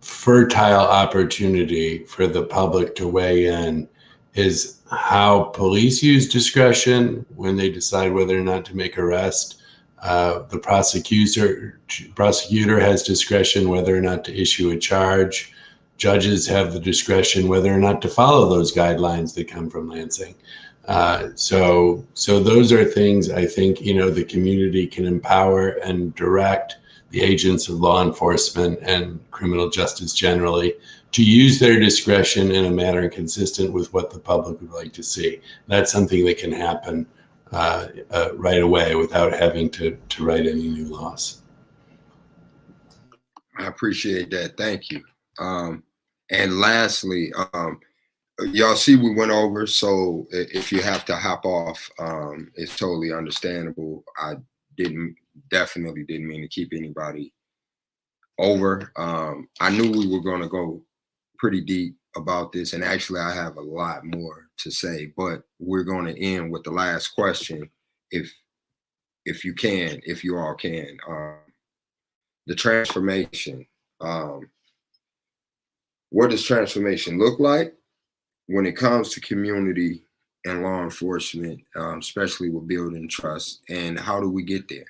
fertile opportunity for the public to weigh in, is how police use discretion when they decide whether or not to make arrest. The prosecutor has discretion whether or not to issue a charge. Judges have the discretion whether or not to follow those guidelines that come from Lansing. So those are things I think, the community can empower and direct the agents of law enforcement and criminal justice generally to use their discretion in a manner consistent with what the public would like to see. That's something that can happen right away without having to write any new laws. I appreciate that. Thank you. And lastly, y'all see we went over, so if you have to hop off, it's totally understandable. I definitely didn't mean to keep anybody over. I knew we were going to go pretty deep about this, and actually I have a lot more to say, but we're going to end with the last question, if you all can. The transformation. What does transformation look like when it comes to community and law enforcement, especially with building trust, and how do we get there?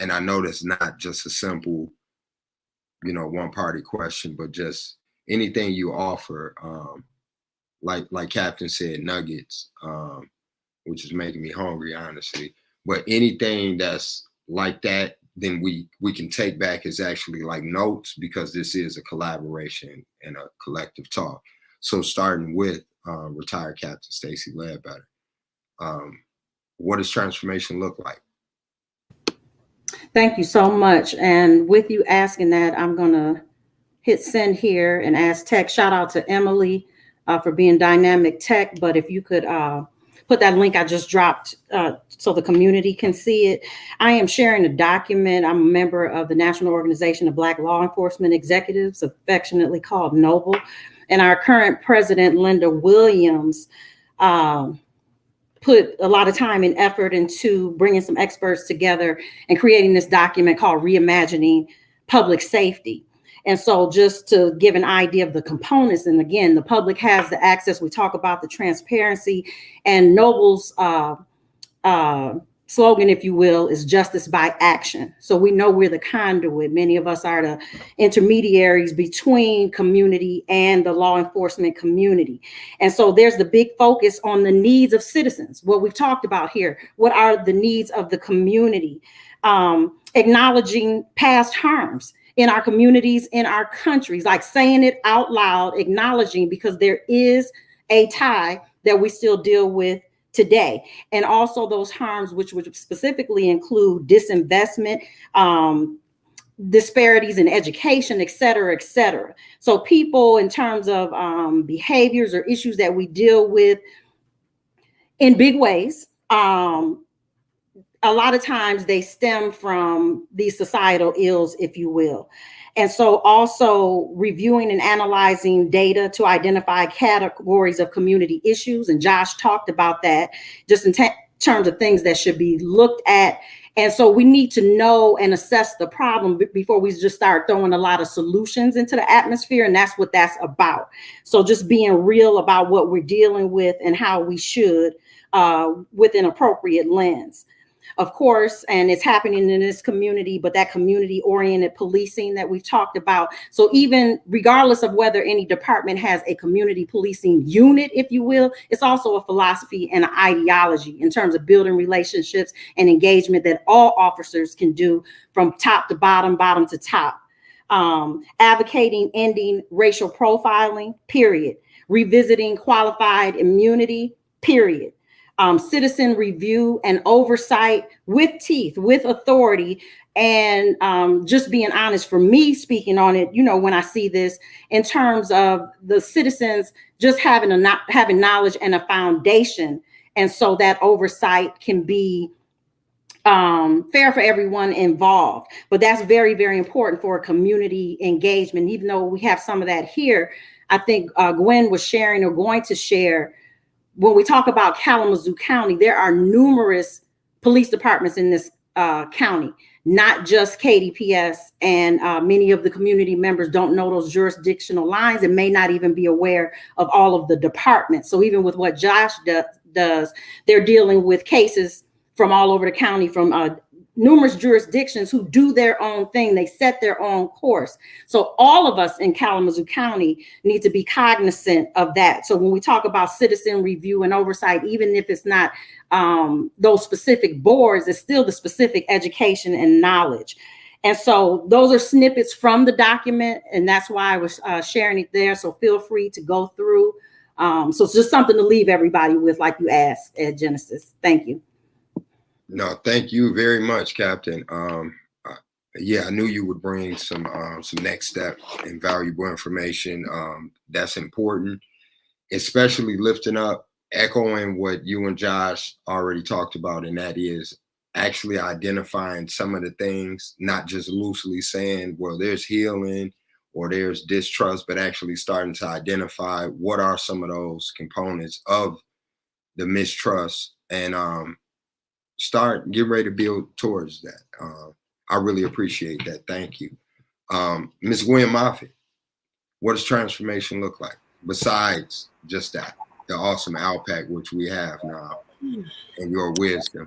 And I know that's not just a simple, one party question, but just anything you offer, like Captain said, nuggets, which is making me hungry, honestly. But anything that's like that, then we can take back as actually like notes, because this is a collaboration and a collective talk. So starting with retired Captain Stacy Ledbetter, what does transformation look like? Thank you so much. And with you asking that, I'm going to hit send here and ask tech. Shout out to Emily for being dynamic tech. But if you could put that link I just dropped so the community can see it. I am sharing a document. I'm a member of the National Organization of Black Law Enforcement Executives, affectionately called NOBLE. And our current president, Linda Williams, put a lot of time and effort into bringing some experts together and creating this document called Reimagining Public Safety. And so just to give an idea of the components, and again, the public has the access. We talk about the transparency, and Noble's slogan, if you will, is justice by action. So we know we're the conduit. Many of us are the intermediaries between community and the law enforcement community. And so there's the big focus on the needs of citizens. What we've talked about here, what are the needs of the community? Acknowledging past harms in our communities, in our countries, like saying it out loud, acknowledging, because there is a tie that we still deal with today. And also those harms, which would specifically include disinvestment, disparities in education, et cetera, et cetera. So people, in terms of behaviors or issues that we deal with in big ways, a lot of times they stem from these societal ills, if you will. And so also reviewing and analyzing data to identify categories of community issues. And Josh talked about that, just in terms of things that should be looked at. And so we need to know and assess the problem before we just start throwing a lot of solutions into the atmosphere. And that's what that's about. So just being real about what we're dealing with and how we should with an appropriate lens. of course, and it's happening in this community, but that community-oriented policing that we've talked about. So even regardless of whether any department has a community policing unit, if you will, it's also a philosophy and an ideology in terms of building relationships and engagement that all officers can do from top to bottom, bottom to top. Advocating ending racial profiling, period. Revisiting qualified immunity, period. Citizen review and oversight with teeth, with authority, and just being honest, for me speaking on it, you know, when I see this in terms of the citizens just having knowledge and a foundation, and so that oversight can be fair for everyone involved. But that's very, very important for community engagement. Even though we have some of that here, I think Gwen was sharing or going to share, when we talk about Kalamazoo County, there are numerous police departments in this county, not just KDPS, and many of the community members don't know those jurisdictional lines and may not even be aware of all of the departments. So even with what Josh does, they're dealing with cases from all over the county, from numerous jurisdictions who do their own thing. They set their own course. So all of us in Kalamazoo County need to be cognizant of that. So when we talk about citizen review and oversight, even if it's not those specific boards, it's still the specific education and knowledge. And so those are snippets from the document, and that's why I was sharing it there. So feel free to go through. So it's just something to leave everybody with, like you asked, Ed Genesis. Thank you. No, thank you very much, Captain. Yeah, I knew you would bring some next step and valuable information. That's important, especially lifting up, echoing what you and Josh already talked about, and that is actually identifying some of the things, not just loosely saying, well, there's healing or there's distrust, but actually starting to identify what are some of those components of the mistrust, and get ready to build towards that. I really appreciate that. Thank you. Ms. Gwen Moffitt, what does transformation look like besides just that, the awesome ALPAC, which we have now, and your wisdom?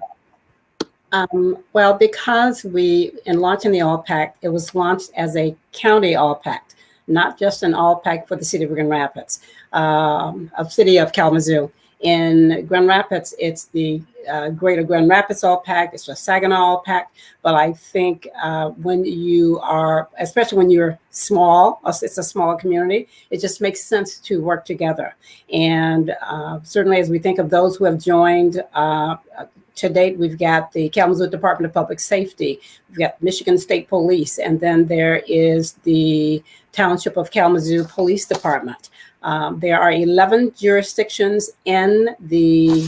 Well, because in launching the ALPAC, it was launched as a county ALPAC, not just an ALPAC for the city of Grand Rapids, of city of Kalamazoo. In Grand Rapids, it's the Greater Grand Rapids ALPAC, it's the Saginaw ALPAC. But I think when you are, especially when you're small, it's a smaller community, it just makes sense to work together. And certainly as we think of those who have joined, to date, we've got the Kalamazoo Department of Public Safety, we've got Michigan State Police, and then there is the Township of Kalamazoo Police Department. There are 11 jurisdictions in the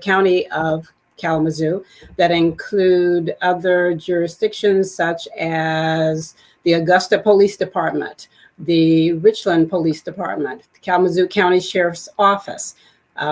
county of Kalamazoo that include other jurisdictions such as the Augusta Police Department, the Richland Police Department, the Kalamazoo County Sheriff's Office,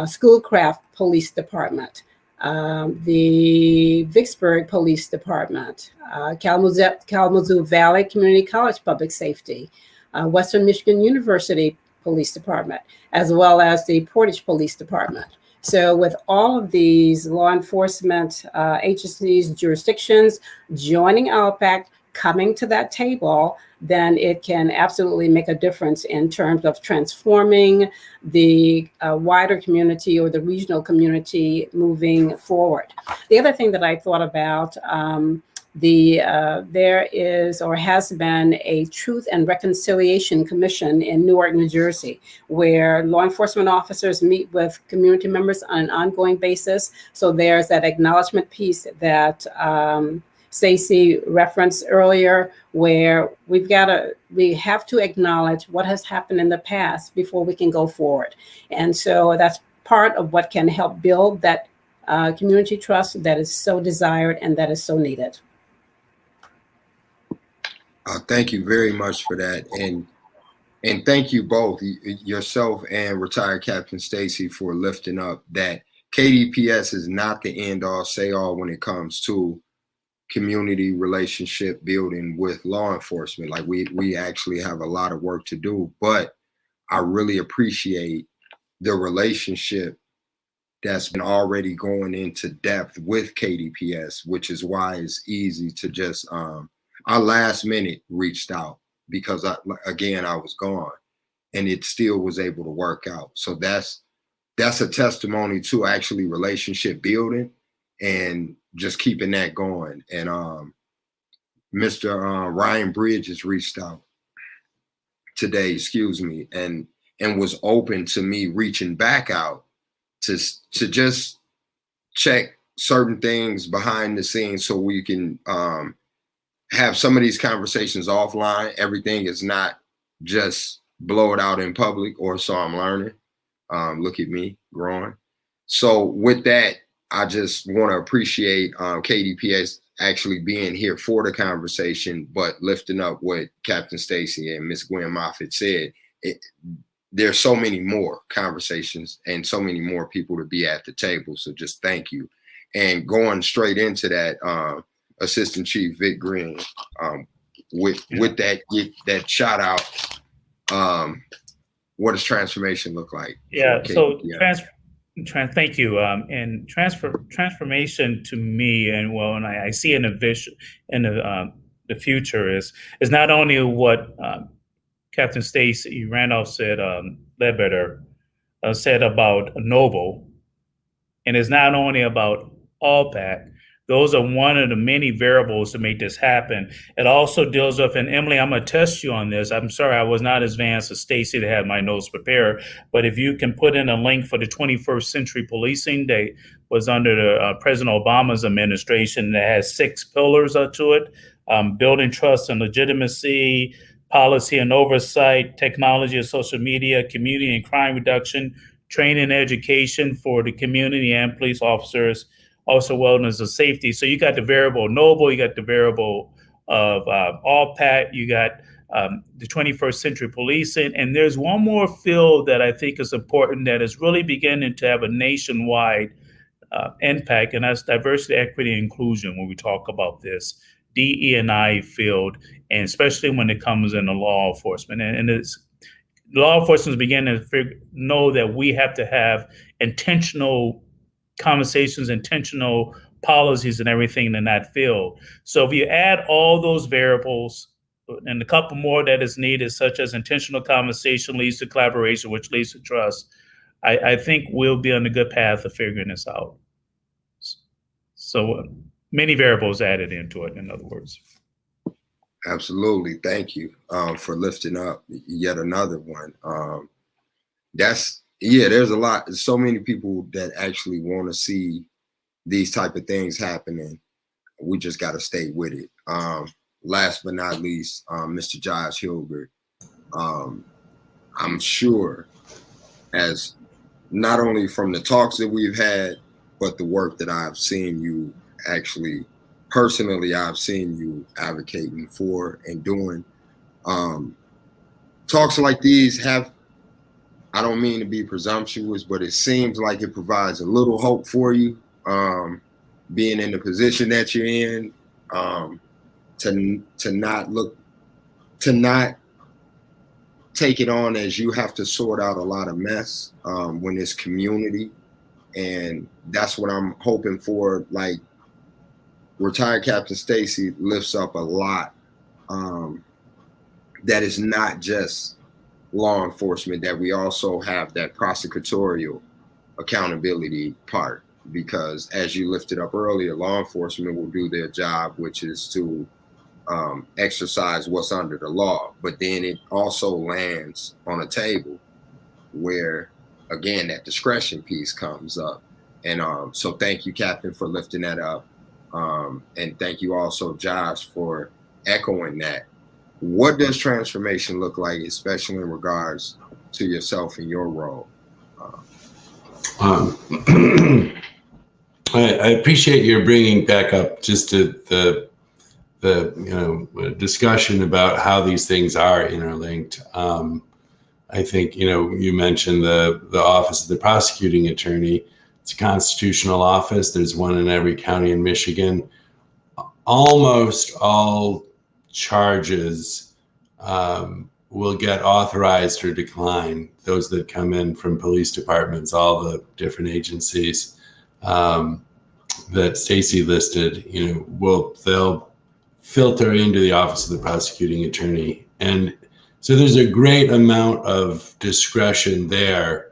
Schoolcraft Police Department, the Vicksburg Police Department, Kalamazoo Valley Community College Public Safety, Western Michigan University Police Department, as well as the Portage Police Department. So with all of these law enforcement agencies, jurisdictions joining ALPAC, coming to that table, then it can absolutely make a difference in terms of transforming the wider community or the regional community moving forward. The other thing that I thought about, there is or has been a Truth and Reconciliation Commission in Newark, New Jersey, where law enforcement officers meet with community members on an ongoing basis. So there's that acknowledgement piece that Stacey referenced earlier, where we have to acknowledge what has happened in the past before we can go forward. And so that's part of what can help build that community trust that is so desired and that is so needed. Thank you very much for that. And thank you both, yourself and retired Captain Stacey, for lifting up that KDPS is not the end all say all when it comes to community relationship building with law enforcement. Like we actually have a lot of work to do, but I really appreciate the relationship that's been already going into depth with KDPS, which is why it's easy to just, I last minute reached out because I was gone and it still was able to work out. So that's a testimony to actually relationship building and just keeping that going. And Mr. Ryan Bridges reached out today, excuse me, and was open to me reaching back out to just check certain things behind the scenes so we can have some of these conversations offline. Everything is not just blow it out in public, or so I'm learning. Look at me growing. So with that, I just want to appreciate KDPS actually being here for the conversation, but lifting up what Captain Stacy and Miss Gwen Moffitt said. There's so many more conversations and so many more people to be at the table. So just thank you. And going straight into that, Assistant Chief Vic Green, with that, get that shout out. What does transformation look like? Yeah. So thank you. And transformation to me, and I see in the vision in the future is not only what Captain Stacy Randolph said, Ledbetter said about Noble, and it's not only about ALLPAC. Those are one of the many variables to make this happen. It also deals with, and Emily, I'm going to test you on this. I'm sorry I was not as advanced as Stacy to have my notes prepared, but if you can put in a link for the 21st Century Policing that was under the President Obama's administration that has 6 pillars to it: building trust and legitimacy, policy and oversight, technology and social media, community and crime reduction, training and education for the community and police officers, also wellness and safety. So you got the variable Noble, you got the variable of ALLPAC, you got the 21st Century Policing, and there's one more field that I think is important that is really beginning to have a nationwide impact, and that's diversity, equity, and inclusion when we talk about this DE&I field, and especially when it comes into law enforcement. And it's law enforcement is beginning to know that we have to have intentional conversations, intentional policies, and everything in that field. So if you add all those variables and a couple more that is needed, such as intentional conversation leads to collaboration, which leads to trust, I think we'll be on a good path of figuring this out. So many variables added into it, in other words. Absolutely. Thank you for lifting up yet another one. There's a lot. There's so many people that actually want to see these type of things happening. We just got to stay with it. Last but not least, Mr. Josh Hilbert. I'm sure, as not only from the talks that we've had, but the work that I've seen you actually personally, I've seen you advocating for and doing. Talks like these have, I don't mean to be presumptuous, but it seems like it provides a little hope for you, being in the position that you're in, to not take it on as you have to sort out a lot of mess when it's community. And that's what I'm hoping for. Like, retired Captain Stacy lifts up a lot that is not just law enforcement, that we also have that prosecutorial accountability part, because as you lifted up earlier, law enforcement will do their job, which is to exercise what's under the law, but then it also lands on a table where, again, that discretion piece comes up. And so thank you, Captain, for lifting that up. And thank you also, Josh, for echoing that. What does transformation look like, especially in regards to yourself and your role? I appreciate your bringing back up just the discussion about how these things are interlinked. I think, you mentioned the office of the prosecuting attorney. It's a constitutional office. There's one in every county in Michigan. Almost all charges will get authorized or declined. Those that come in from police departments, all the different agencies that Stacy listed, they'll filter into the office of the prosecuting attorney. And so there's a great amount of discretion there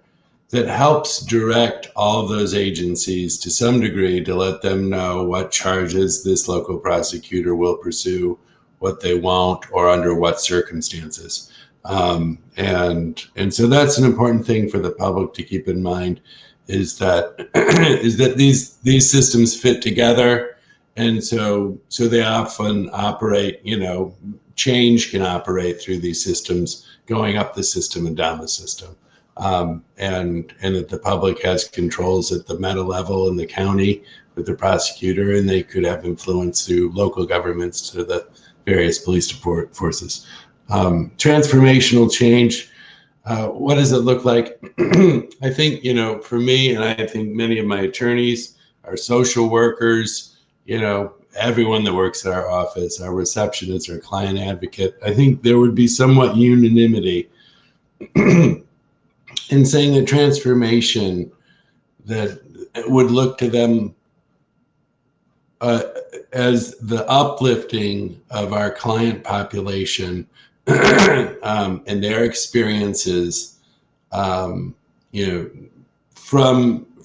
that helps direct all of those agencies to some degree to let them know what charges this local prosecutor will pursue, what they won't, or under what circumstances. And so that's an important thing for the public to keep in mind, is that these systems fit together, and so they often operate. Change can operate through these systems, going up the system and down the system, and that the public has controls at the meta level in the county with the prosecutor, and they could have influence through local governments to the various police forces. Transformational change. What does it look like? I think, for me, and I think many of my attorneys, our social workers, everyone that works at our office, our receptionist, our client advocate, I think there would be somewhat unanimity in saying that transformation that would look to them as the uplifting of our client population and their experiences, from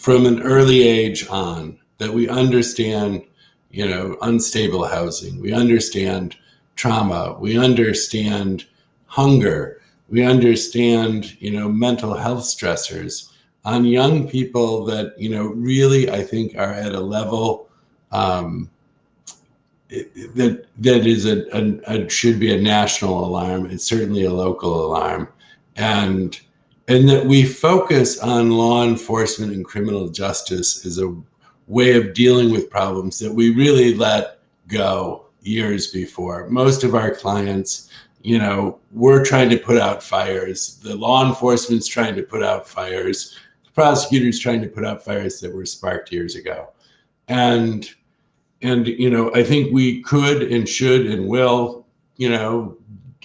an early age on, that we understand, unstable housing, we understand trauma, we understand hunger, we understand, mental health stressors on young people that, really, I think are at a level that is should be a national alarm. It's certainly a local alarm, and that we focus on law enforcement and criminal justice as a way of dealing with problems that we really let go years before. Most of our clients, we're trying to put out fires. The law enforcement's trying to put out fires. The prosecutor's trying to put out fires that were sparked years ago, and I think we could and should and will,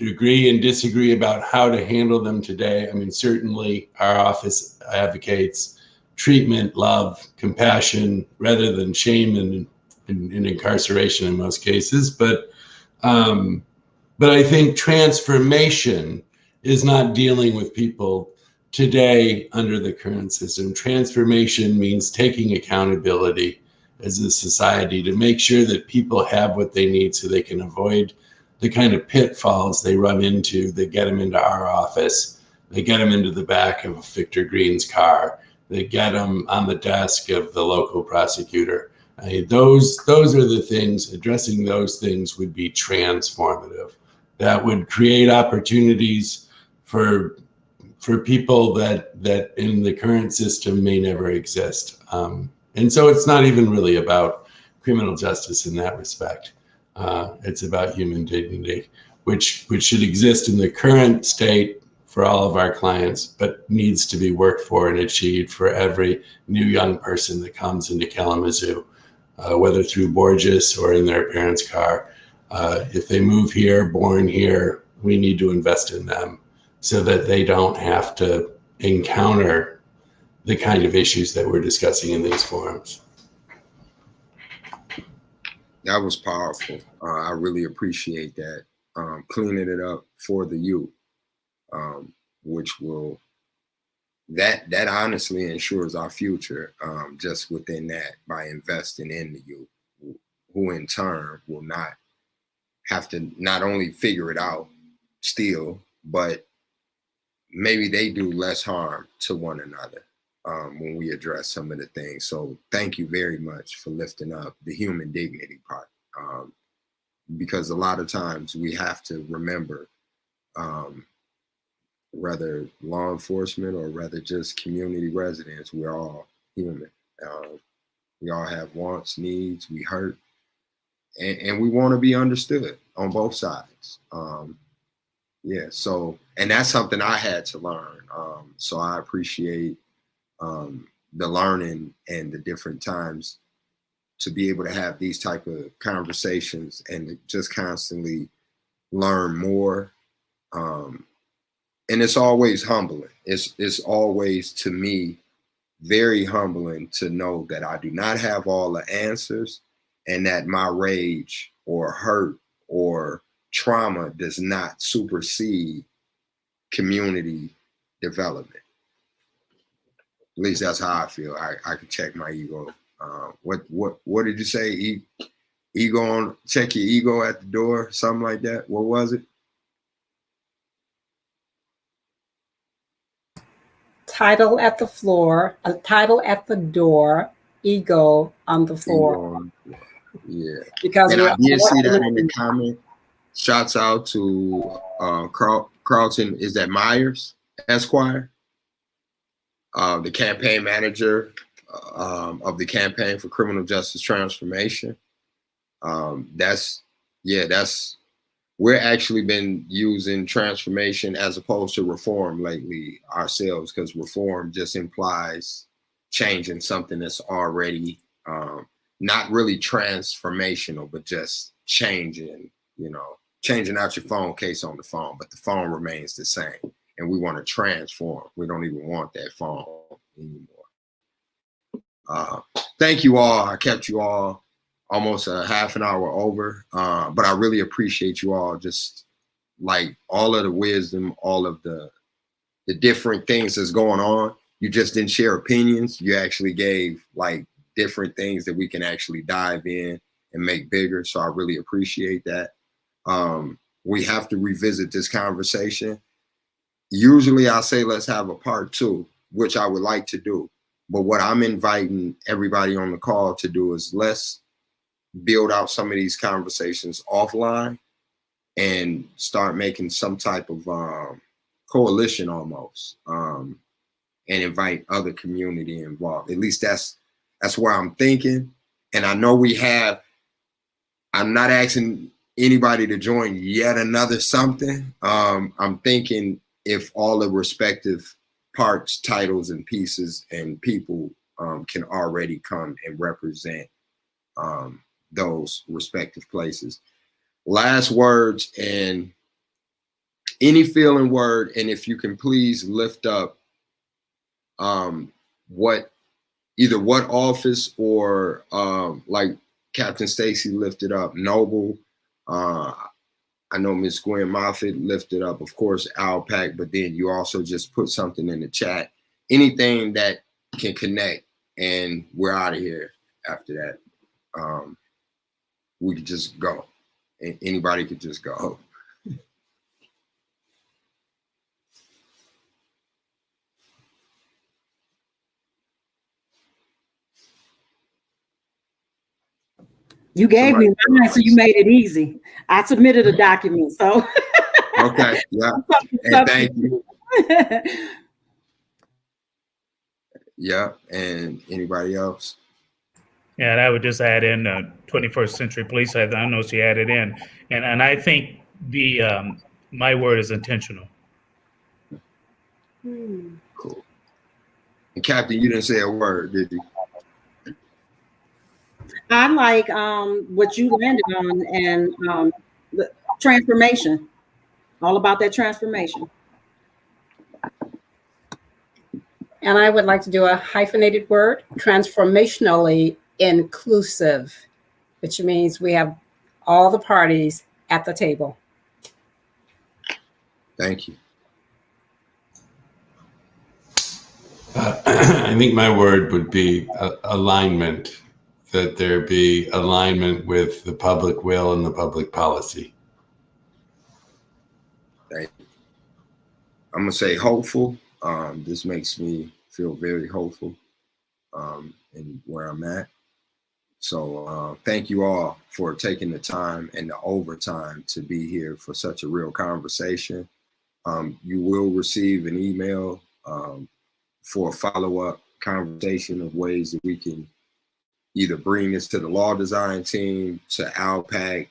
agree and disagree about how to handle them today. I mean, certainly our office advocates treatment, love, compassion, rather than shame and incarceration in most cases. But I think transformation is not dealing with people today under the current system. Transformation means taking accountability as a society to make sure that people have what they need so they can avoid the kind of pitfalls they run into that get them into our office. They get them into the back of Victor Green's car. They get them on the desk of the local prosecutor. Those are the things. Addressing those things would be transformative. That would create opportunities for people that in the current system may never exist. And so it's not even really about criminal justice in that respect. It's about human dignity, which should exist in the current state for all of our clients, but needs to be worked for and achieved for every new young person that comes into Kalamazoo, whether through Borges or in their parents' car. If they move here, born here, we need to invest in them so that they don't have to encounter the kind of issues that we're discussing in these forums. That was powerful. I really appreciate that. Cleaning it up for the youth, which will, that honestly ensures our future, just within that, by investing in the youth, who in turn will not have to not only figure it out still, but maybe they do less harm to one another. When we address some of the things. So thank you very much for lifting up the human dignity part, because a lot of times we have to remember, whether law enforcement or whether just community residents, we're all human. We all have wants, needs, we hurt, and we want to be understood on both sides. Yeah, so, and that's something I had to learn. So I appreciate the learning and the different times to be able to have these type of conversations and to just constantly learn more, and it's always humbling. It's always, to me, very humbling to know that I do not have all the answers, and that my rage or hurt or trauma does not supersede community development. At least that's how I feel. I can check my ego. What did you say? Ego on, check your ego at the door, something like that. What was it? Title at the floor, a title at the door, ego on the floor. Ego on the floor. Yeah. Because and I did see that in the comment. Shouts out to Carlton, is that Myers, Esquire, the campaign manager of the Campaign for Criminal Justice Transformation. We're actually been using transformation as opposed to reform lately ourselves, because reform just implies changing something that's already not really transformational, but just changing, changing out your phone case on the phone, but the phone remains the same. And we want to transform. We don't even want that phone anymore. Thank you all. I kept you all almost a half an hour over, but I really appreciate you all, just like all of the wisdom, all of the different things that's going on. You just didn't share opinions. You actually gave like different things that we can actually dive in and make bigger. So I really appreciate that. We have to revisit this conversation. Usually I say, let's have a part 2, which I would like to do. But what I'm inviting everybody on the call to do is let's build out some of these conversations offline and start making some type of coalition almost, and invite other community involved. At least that's where I'm thinking. And I know I'm not asking anybody to join yet another something. I'm thinking if all the respective parts, titles, and pieces and people can already come and represent those respective places. Last words, and any feeling word, and if you can please lift up what office, or like Captain Stacy lifted up Noble. I know Miss Gwen Moffitt lifted up, of course, Alpac, but then you also just put something in the chat. Anything that can connect, and we're out of here after that. We could just go. Anybody could just go. You gave me mine, so you made it easy. I submitted a document, so. Okay, yeah, and thank you. Yeah, and anybody else? Yeah, and I would just add in 21st Century Police. I know she added in, and I think my word is intentional. Cool. And Captain, you didn't say a word, did you? I like what you landed on, and the transformation. All about that transformation. And I would like to do a hyphenated word, transformationally inclusive, which means we have all the parties at the table. Thank you. I think my word would be alignment, that there be alignment with the public will and the public policy. Thank you. I'm going to say hopeful. This makes me feel very hopeful in where I'm at. So thank you all for taking the time and the overtime to be here for such a real conversation. You will receive an email for a follow-up conversation of ways that we can either bring this to the law design team, to Alpac,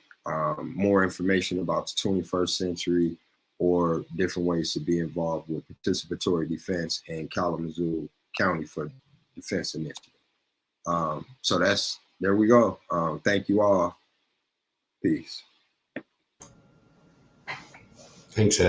more information about the 21st century, or different ways to be involved with participatory defense and Kalamazoo County for Defense Initiative. So there we go. Thank you all. Peace. Thanks, Ed.